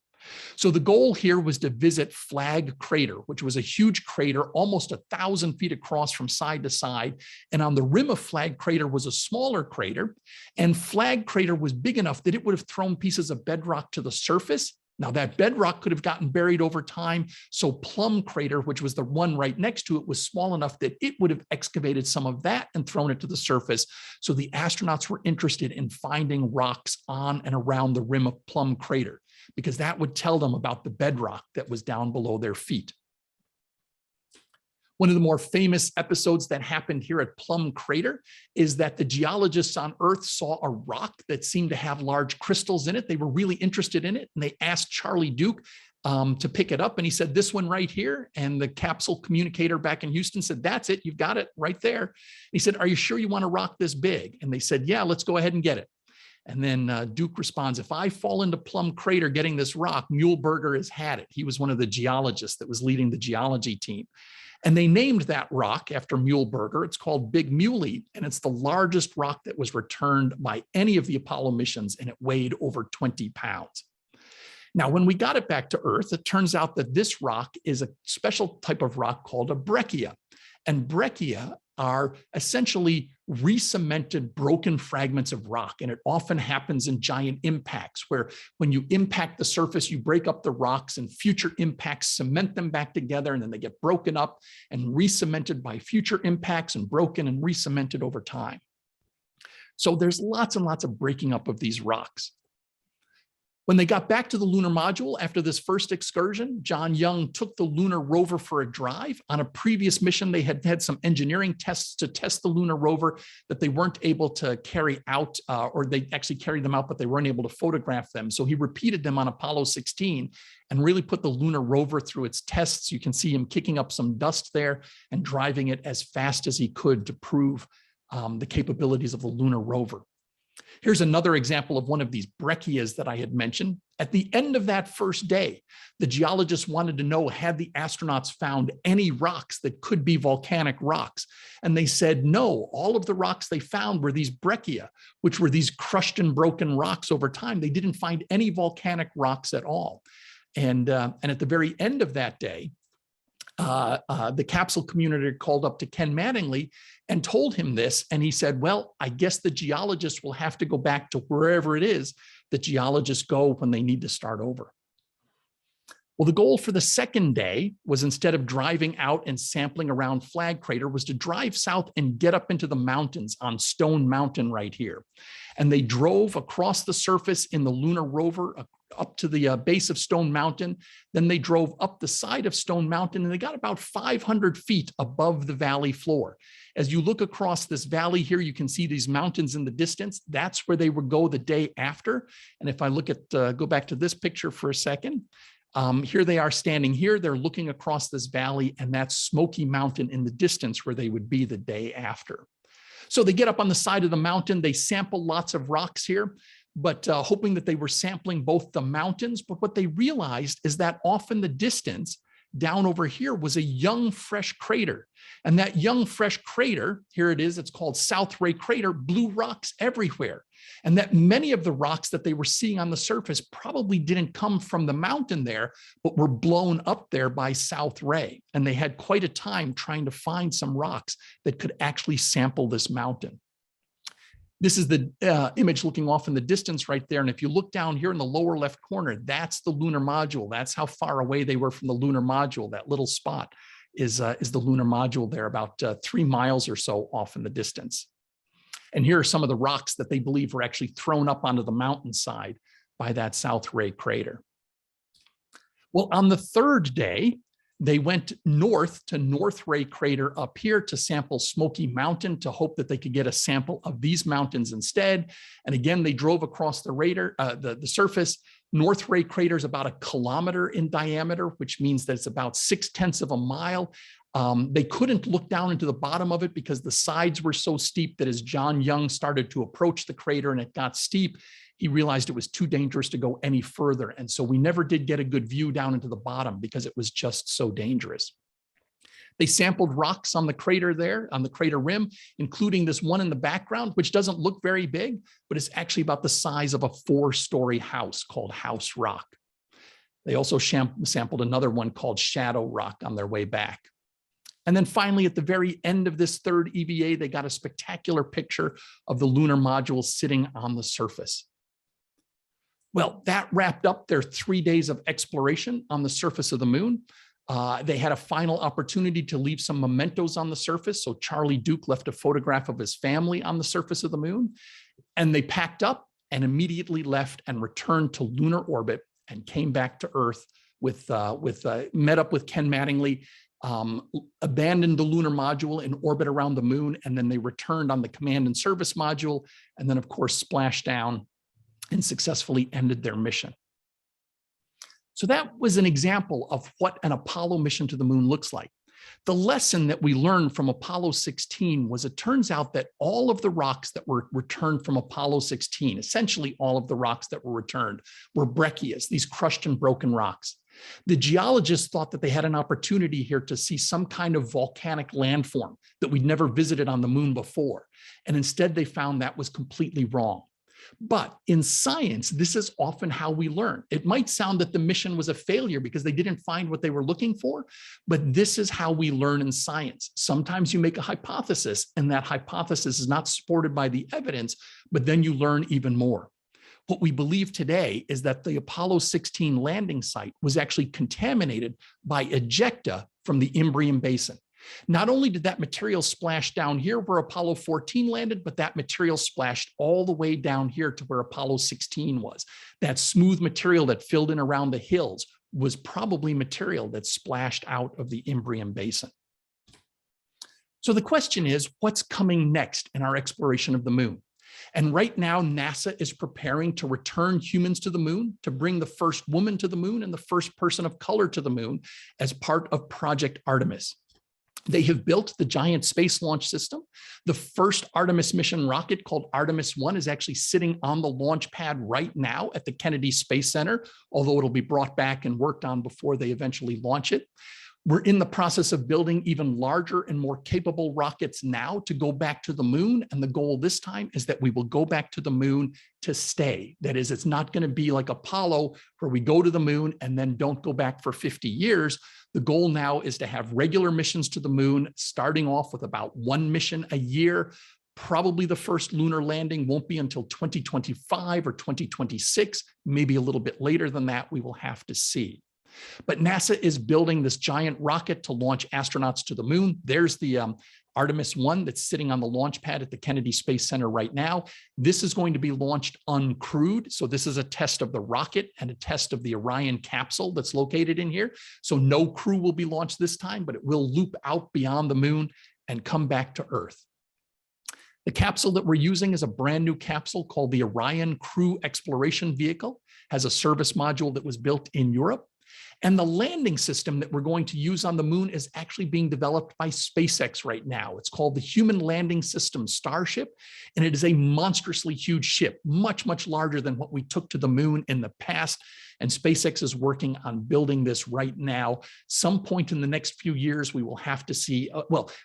Speaker 2: So the goal here was to visit Flag Crater, which was a huge crater, almost 1,000 feet across from side to side. And on the rim of Flag Crater was a smaller crater. And Flag Crater was big enough that it would have thrown pieces of bedrock to the surface. Now that bedrock could have gotten buried over time. So Plum Crater, which was the one right next to it, was small enough that it would have excavated some of that and thrown it to the surface. So the astronauts were interested in finding rocks on and around the rim of Plum Crater, because that would tell them about the bedrock that was down below their feet. One of the more famous episodes that happened here at Plum Crater is that the geologists on Earth saw a rock that seemed to have large crystals in it. They were really interested in it, and they asked Charlie Duke to pick it up. And he said, "This one right here." And the capsule communicator back in Houston said, "That's it, you've got it right there." And he said, "Are you sure you want a rock this big?" And they said, "Yeah, let's go ahead and get it." And then Duke responds, "If I fall into Plum Crater getting this rock, Muehlberger has had it." He was one of the geologists that was leading the geology team. And they named that rock after Muehlberger. It's called Big Muley, and it's the largest rock that was returned by any of the Apollo missions, and it weighed over 20 pounds. Now, when we got it back to Earth, it turns out that this rock is a special type of rock called a breccia. And breccia are essentially re-cemented broken fragments of rock. And it often happens in giant impacts, where when you impact the surface, you break up the rocks, and future impacts cement them back together, and then they get broken up and re-cemented by future impacts and broken and re-cemented over time. So there's lots and lots of breaking up of these rocks. When they got back to the lunar module after this first excursion, John Young took the lunar rover for a drive. On a previous mission, they had had some engineering tests to test the lunar rover that they weren't able to carry out, or they actually carried them out, but they weren't able to photograph them. So he repeated them on Apollo 16 and really put the lunar rover through its tests. You can see him kicking up some dust there and driving it as fast as he could to prove the capabilities of the lunar rover. Here's another example of one of these breccias that I had mentioned. At the end of that first day, the geologists wanted to know, had the astronauts found any rocks that could be volcanic rocks? And they said no. All of the rocks they found were these breccia, which were these crushed and broken rocks over time. They didn't find any volcanic rocks at all. And at the very end of that day, the capsule community called up to Ken Mattingly and told him this. And he said, "Well, I guess the geologists will have to go back to wherever it is that geologists go when they need to start over." Well, the goal for the second day was, instead of driving out and sampling around Flag Crater, was to drive south and get up into the mountains on Stone Mountain right here. And they drove across the surface in the lunar rover up to the base of Stone Mountain. Then they drove up the side of Stone Mountain, and they got about 500 feet above the valley floor. As you look across this valley here, you can see these mountains in the distance. That's where they would go the day after. And if I look at, go back to this picture for a second, here they are standing here. They're looking across this valley, and that's Smoky Mountain in the distance where they would be the day after. So they get up on the side of the mountain. They sample lots of rocks here, but hoping that they were sampling both the mountains. But what they realized is that off in the distance, down over here, was a young, fresh crater. And that young, fresh crater, here it is, it's called South Ray Crater, blue rocks everywhere. And that many of the rocks that they were seeing on the surface probably didn't come from the mountain there, but were blown up there by South Ray. And they had quite a time trying to find some rocks that could actually sample this mountain. This is the image looking off in the distance right there. And if you look down here in the lower left corner, that's the lunar module. That's how far away they were from the lunar module, that little spot. is the lunar module there, about 3 miles or so off in the distance. And here are some of the rocks that they believe were actually thrown up onto the mountainside by that South Ray crater. Well, on the third day, they went north to North Ray crater up here to sample Smoky Mountain to hope that they could get a sample of these mountains instead. And again, they drove across the surface. North Ray crater is about 1 kilometer in diameter, which means that it's about 0.6 of a mile. They couldn't look down into the bottom of it because the sides were so steep that as John Young started to approach the crater and it got steep, he realized it was too dangerous to go any further. And so we never did get a good view down into the bottom because it was just so dangerous. They sampled rocks on the crater there, on the crater rim, including this one in the background, which doesn't look very big, but it's actually about the size of a 4-story house called House Rock. They also sampled another one called Shadow Rock on their way back. And then finally, at the very end of this third EVA, they got a spectacular picture of the lunar module sitting on the surface. Well, that wrapped up their 3 days of exploration on the surface of the moon. They had a final opportunity to leave some mementos on the surface. So Charlie Duke left a photograph of his family on the surface of the moon. And they packed up and immediately left and returned to lunar orbit and came back to Earth met up with Ken Mattingly, abandoned the lunar module in orbit around the moon, and then they returned on the command and service module, and then of course splashed down and successfully ended their mission. So that was an example of what an Apollo mission to the moon looks like. The lesson that we learned from Apollo 16 was it turns out that all of the rocks that were returned from Apollo 16, essentially all of the rocks that were returned, were breccias, these crushed and broken rocks. The geologists thought that they had an opportunity here to see some kind of volcanic landform that we'd never visited on the moon before. And instead they found that was completely wrong. But in science, this is often how we learn. It might sound that the mission was a failure because they didn't find what they were looking for, but this is how we learn in science. Sometimes you make a hypothesis and that hypothesis is not supported by the evidence, but then you learn even more. What we believe today is that the Apollo 16 landing site was actually contaminated by ejecta from the Imbrium Basin. Not only did that material splash down here where Apollo 14 landed, but that material splashed all the way down here to where Apollo 16 was. That smooth material that filled in around the hills was probably material that splashed out of the Imbrium Basin. So the question is, what's coming next in our exploration of the moon? And right now, NASA is preparing to return humans to the moon, to bring the first woman to the moon and the first person of color to the moon as part of Project Artemis. They have built the giant space launch system. The first Artemis mission rocket, called Artemis 1, is actually sitting on the launch pad right now at the Kennedy Space Center, although it'll be brought back and worked on before they eventually launch it. We're in the process of building even larger and more capable rockets now to go back to the moon. And the goal this time is that we will go back to the moon to stay. That is, it's not going to be like Apollo, where we go to the moon and then don't go back for 50 years. The goal now is to have regular missions to the moon, starting off with about 1 mission a year. Probably the first lunar landing won't be until 2025 or 2026, maybe a little bit later than that. We will have to see. But NASA is building this giant rocket to launch astronauts to the moon. There's the Artemis 1 that's sitting on the launch pad at the Kennedy Space Center right now. This is going to be launched uncrewed. So this is a test of the rocket and a test of the Orion capsule that's located in here. So no crew will be launched this time, but it will loop out beyond the moon and come back to Earth. The capsule that we're using is a brand new capsule called the Orion Crew Exploration Vehicle, has a service module that was built in Europe. And the landing system that we're going to use on the moon is actually being developed by SpaceX right now. It's called the Human Landing System Starship, and it is a monstrously huge ship, much, much larger than what we took to the moon in the past. And SpaceX is working on building this right now. Some point in the next few years, we will have to see,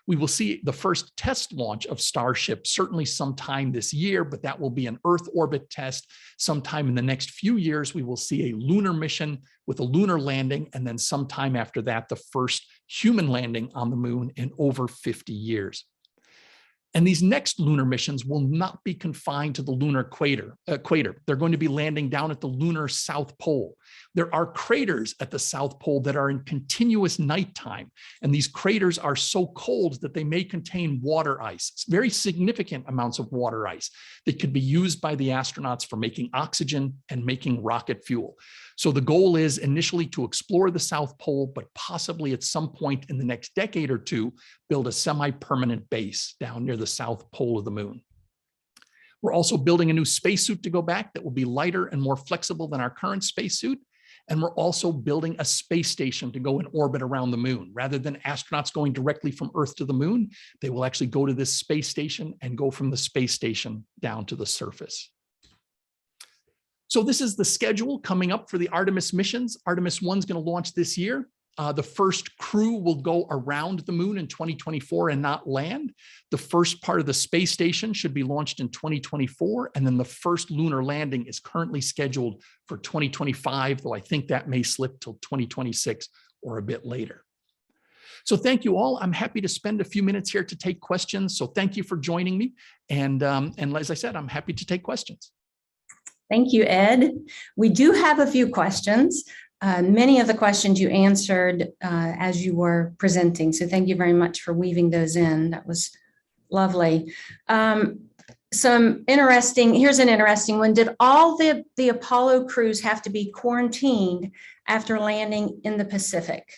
Speaker 2: we will see the first test launch of Starship, certainly sometime this year, but that will be an Earth orbit test. Sometime in the next few years, we will see a lunar mission with a lunar landing, and then sometime after that, the first human landing on the moon in over 50 years. And these next lunar missions will not be confined to the lunar equator. They're going to be landing down at the lunar South Pole. There are craters at the South Pole that are in continuous nighttime. And these craters are so cold that they may contain water ice. It's very significant amounts of water ice that could be used by the astronauts for making oxygen and making rocket fuel. So the goal is initially to explore the South Pole, but possibly at some point in the next decade or two, build a semi-permanent base down near the South Pole of the moon. We're also building a new spacesuit to go back that will be lighter and more flexible than our current spacesuit. And we're also building a space station to go in orbit around the moon. Rather than astronauts going directly from Earth to the moon, they will actually go to this space station and go from the space station down to the surface. So this is the schedule coming up for the Artemis missions. Artemis 1 is going to launch this year. The first crew will go around the moon in 2024 and not land. The first part of the space station should be launched in 2024. And then the first lunar landing is currently scheduled for 2025, though I think that may slip till 2026 or a bit later. So thank you all. I'm happy to spend a few minutes here to take questions. So thank you for joining me. And as I said, I'm happy to take questions.
Speaker 1: Thank you, Ed. We do have a few questions. Many of the questions you answered as you were presenting. So thank you very much for weaving those in. That was lovely. Here's an interesting one. Did all the Apollo crews have to be quarantined after landing in the Pacific?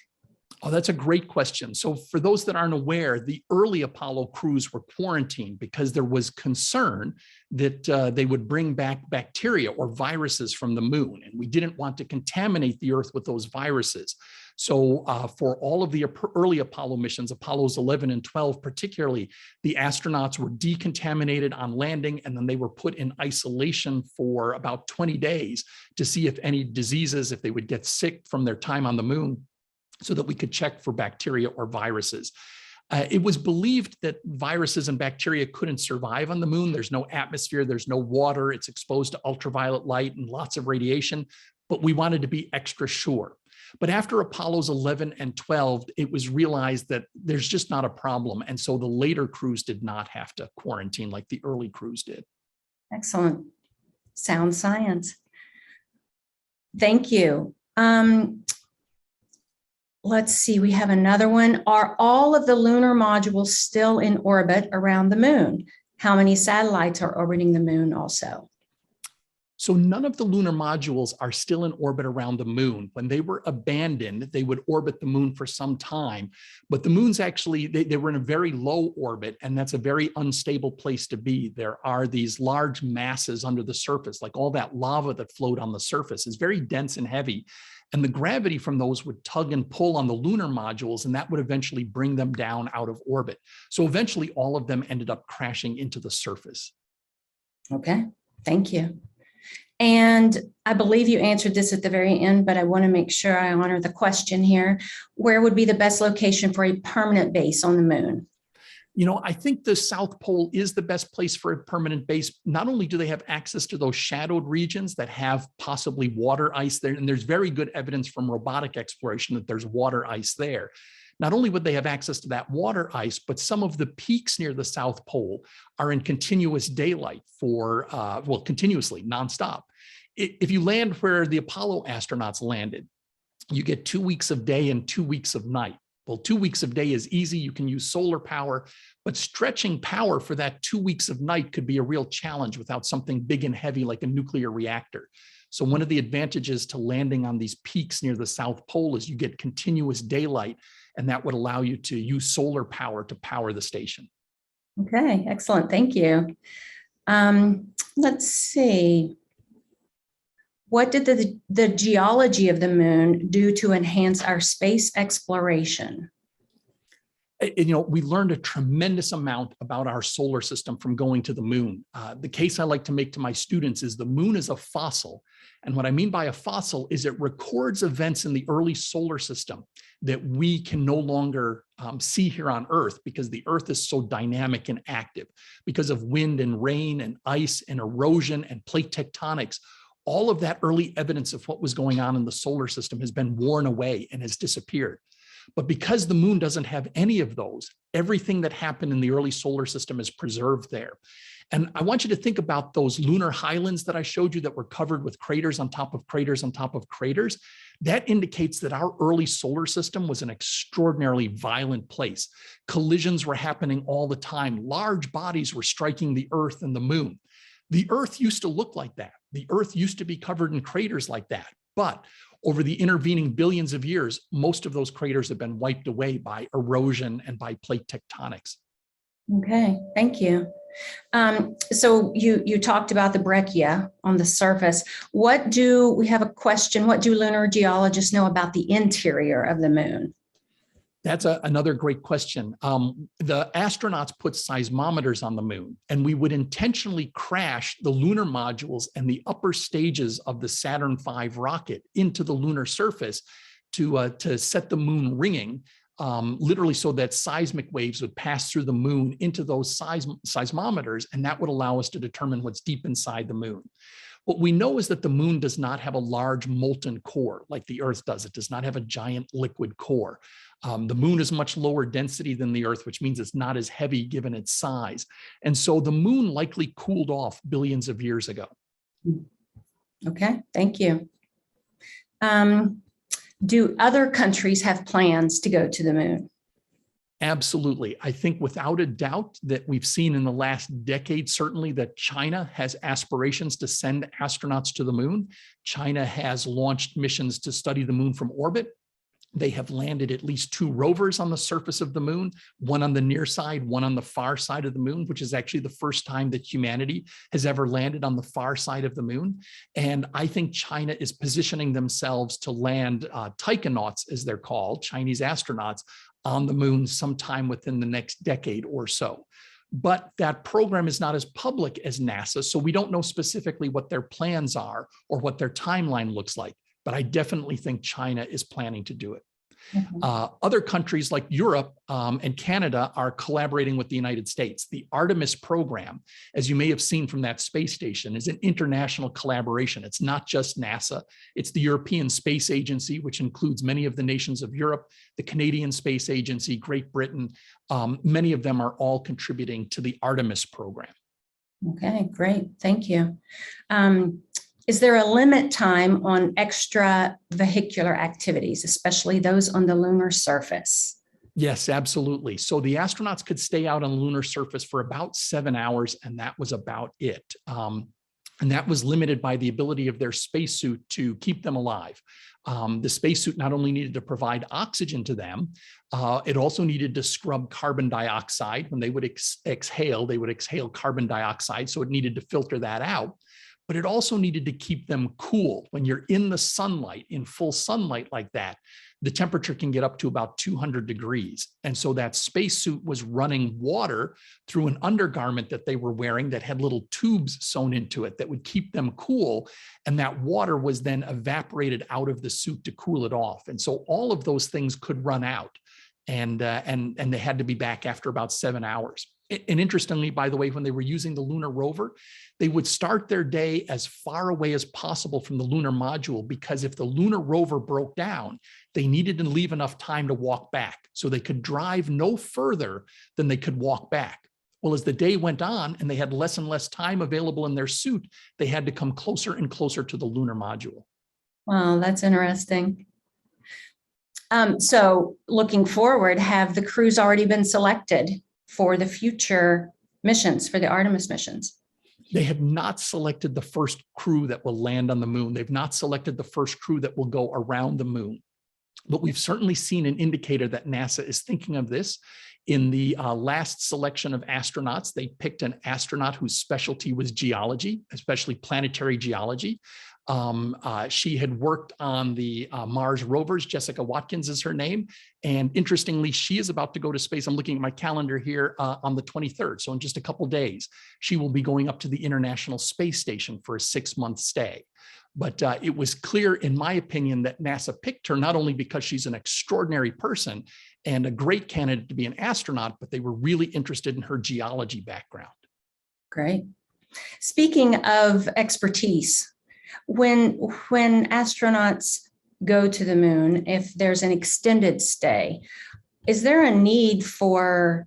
Speaker 2: Oh, that's a great question. So for those that aren't aware, the early Apollo crews were quarantined because there was concern that they would bring back bacteria or viruses from the moon. And we didn't want to contaminate the Earth with those viruses. So for all of the early Apollo missions, Apollos 11 and 12 particularly, the astronauts were decontaminated on landing, and then they were put in isolation for about 20 days to see if any diseases, if they would get sick from their time on the moon, so that we could check for bacteria or viruses. It was believed that viruses and bacteria couldn't survive on the moon. There's no atmosphere, there's no water, it's exposed to ultraviolet light and lots of radiation, but we wanted to be extra sure. But after Apollos 11 and 12, it was realized that there's just not a problem. And so the later crews did not have to quarantine like the early crews did.
Speaker 1: Excellent. Sound science. Thank you. Let's see, we have another one. Are all of the lunar modules still in orbit around the moon? How many satellites are orbiting the moon also?
Speaker 2: So none of the lunar modules are still in orbit around the moon. When they were abandoned, they would orbit the moon for some time, but the moon's actually, they were in a very low orbit, and that's a very unstable place to be. There are these large masses under the surface, like all that lava that flowed on the surface is very dense and heavy. And the gravity from those would tug and pull on the lunar modules, and that would eventually bring them down out of orbit. So eventually all of them ended up crashing into the surface.
Speaker 1: Okay, thank you. And I believe you answered this at the very end, but I want to make sure I honor the question here. Where would be the best location for a permanent base on the moon?
Speaker 2: You know, I think the South Pole is the best place for a permanent base. Not only do they have access to those shadowed regions that have possibly water ice there, and there's very good evidence from robotic exploration that there's water ice there. Not only would they have access to that water ice, but some of the peaks near the South Pole are in continuous daylight for, continuously, nonstop. If you land where the Apollo astronauts landed, you get 2 weeks of day and 2 weeks of night. Well, 2 weeks of day is easy. You can use solar power, but stretching power for that 2 weeks of night could be a real challenge without something big and heavy like a nuclear reactor. So one of the advantages to landing on these peaks near the South Pole is you get continuous daylight, and that would allow you to use solar power to power the station.
Speaker 1: Okay, excellent. Thank you. Let's see. What did the geology of the moon do to enhance our space exploration?
Speaker 2: You know, we learned a tremendous amount about our solar system from going to the moon. The case I like to make to my students is the moon is a fossil. And what I mean by a fossil is it records events in the early solar system that we can no longer see here on Earth, because the Earth is so dynamic and active because of wind and rain and ice and erosion and plate tectonics. All of that early evidence of what was going on in the solar system has been worn away and has disappeared. But because the moon doesn't have any of those, everything that happened in the early solar system is preserved there. And I want you to think about those lunar highlands that I showed you that were covered with craters on top of craters on top of craters. That indicates that our early solar system was an extraordinarily violent place. Collisions were happening all the time. Large bodies were striking the Earth and the moon. The Earth used to look like that. The Earth used to be covered in craters like that. But over the intervening billions of years, most of those craters have been wiped away by erosion and by plate tectonics.
Speaker 1: Okay, thank you. So you talked about the breccia on the surface. We have a question, what do lunar geologists know about the interior of the moon?
Speaker 2: That's another great question. The astronauts put seismometers on the moon, and we would intentionally crash the lunar modules and the upper stages of the Saturn V rocket into the lunar surface to set the moon ringing, literally so that seismic waves would pass through the moon into those seismometers, and that would allow us to determine what's deep inside the moon. What we know is that the moon does not have a large molten core like the Earth does. It does not have a giant liquid core. The moon is much lower density than the Earth, which means it's not as heavy given its size. And so the moon likely cooled off billions of years ago.
Speaker 1: Okay, thank you. Do other countries have plans to go to the moon?
Speaker 2: Absolutely. I think without a doubt that we've seen in the last decade, certainly, that China has aspirations to send astronauts to the moon. China has launched missions to study the moon from orbit. They have landed at least 2 rovers on the surface of the moon, one on the near side, one on the far side of the moon, which is actually the first time that humanity has ever landed on the far side of the moon. And I think China is positioning themselves to land taikonauts, as they're called, Chinese astronauts, on the moon sometime within the next decade or so. But that program is not as public as NASA, so we don't know specifically what their plans are or what their timeline looks like. But I definitely think China is planning to do it. Other countries like Europe and Canada are collaborating with the United States. The Artemis program, as you may have seen from that space station, is an international collaboration. It's not just NASA. It's the European Space Agency, which includes many of the nations of Europe, the Canadian Space Agency, Great Britain. Many of them are all contributing to the Artemis program.
Speaker 1: Okay, great. Thank you. Is there a limit time on extra vehicular activities, especially those on the lunar surface?
Speaker 2: Yes, absolutely. So the astronauts could stay out on the lunar surface for about 7 hours, and that was about it. And that was limited by the ability of their spacesuit to keep them alive. The spacesuit not only needed to provide oxygen to them, it also needed to scrub carbon dioxide. When they would exhale, they would exhale carbon dioxide, so it needed to filter that out. But it also needed to keep them cool. When you're in the sunlight, in full sunlight like that, the temperature can get up to about 200 degrees. And so that spacesuit was running water through an undergarment that they were wearing that had little tubes sewn into it that would keep them cool. And that water was then evaporated out of the suit to cool it off. And so all of those things could run out. And they had to be back after about 7 hours. And interestingly, by the way, when they were using the lunar rover, they would start their day as far away as possible from the lunar module, because if the lunar rover broke down, they needed to leave enough time to walk back. So they could drive no further than they could walk back. Well, as the day went on and they had less and less time available in their suit, they had to come closer and closer to the lunar module.
Speaker 1: Wow, that's interesting. So looking forward, have the crews already been selected for the future missions, for the Artemis missions?
Speaker 2: They have not selected the first crew that will land on the moon. They've not selected the first crew that will go around the moon. But we've certainly seen an indicator that NASA is thinking of this. In the last selection of astronauts, they picked an astronaut whose specialty was geology, especially planetary geology. She had worked on the Mars rovers. Jessica Watkins is her name. And interestingly, she is about to go to space. I'm looking at my calendar here on the 23rd. So in just a couple of days, she will be going up to the International Space Station for a 6-month stay. But it was clear, in my opinion, that NASA picked her not only because she's an extraordinary person and a great candidate to be an astronaut, but they were really interested in her geology background.
Speaker 1: Great. Speaking of expertise, when astronauts go to the moon, if there's an extended stay, is there a need for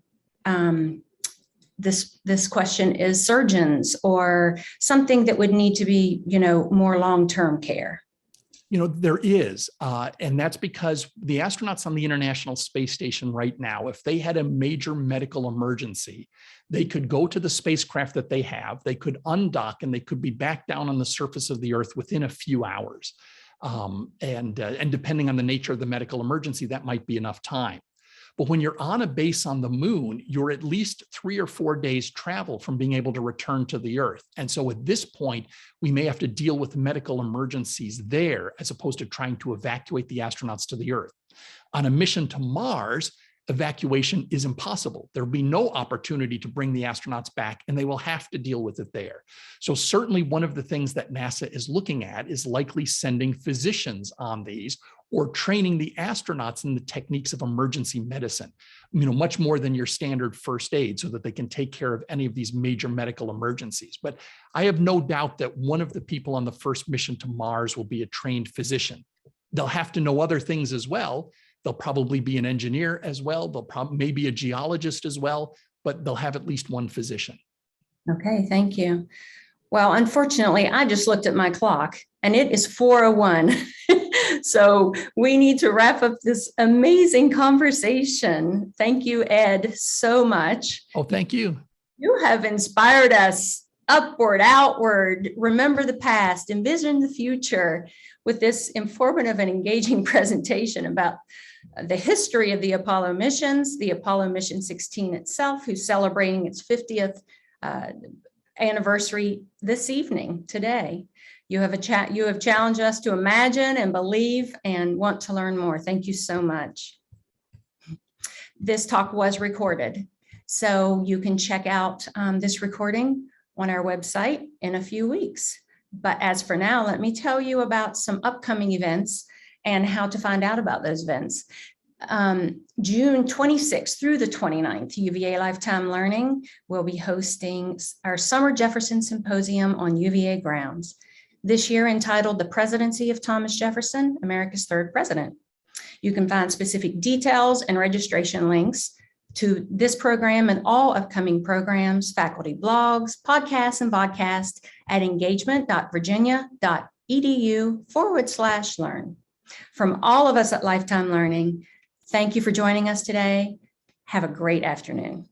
Speaker 1: this question is surgeons or something that would need to be, more long-term care?
Speaker 2: There is, and that's because the astronauts on the International Space Station right now, if they had a major medical emergency, they could go to the spacecraft that they have, they could undock, and they could be back down on the surface of the Earth within a few hours. And depending on the nature of the medical emergency, that might be enough time. But when you're on a base on the moon, you're at least 3 or 4 days travel from being able to return to the Earth. And so at this point, we may have to deal with medical emergencies there as opposed to trying to evacuate the astronauts to the Earth. On a mission to Mars, evacuation is impossible. There'll be no opportunity to bring the astronauts back, and they will have to deal with it there. So certainly one of the things that NASA is looking at is likely sending physicians on these, or training the astronauts in the techniques of emergency medicine, much more than your standard first aid, so that they can take care of any of these major medical emergencies. But I have no doubt that one of the people on the first mission to Mars will be a trained physician. They'll have to know other things as well. They'll probably be an engineer as well. They'll maybe a geologist as well, but they'll have at least one physician.
Speaker 1: Okay, thank you. Well, unfortunately, I just looked at my clock and it is 4:01. So we need to wrap up this amazing conversation. Thank you, Ed, so much.
Speaker 2: Oh, thank you.
Speaker 1: You have inspired us upward, outward, remember the past, envision the future with this informative and engaging presentation about the history of the Apollo missions, the Apollo Mission 16 itself, who's celebrating its 50th anniversary this evening, today. You have challenged us to imagine and believe and want to learn more. Thank you so much. This talk was recorded, so you can check out this recording on our website in a few weeks. But as for now, let me tell you about some upcoming events and how to find out about those events. June 26th through the 29th, UVA Lifetime Learning will be hosting our Summer Jefferson Symposium on UVA grounds, this year entitled The Presidency of Thomas Jefferson, America's Third President. You can find specific details and registration links to this program and all upcoming programs, faculty blogs, podcasts, and vodcasts at engagement.virginia.edu/learn. From all of us at Lifetime Learning, thank you for joining us today. Have a great afternoon.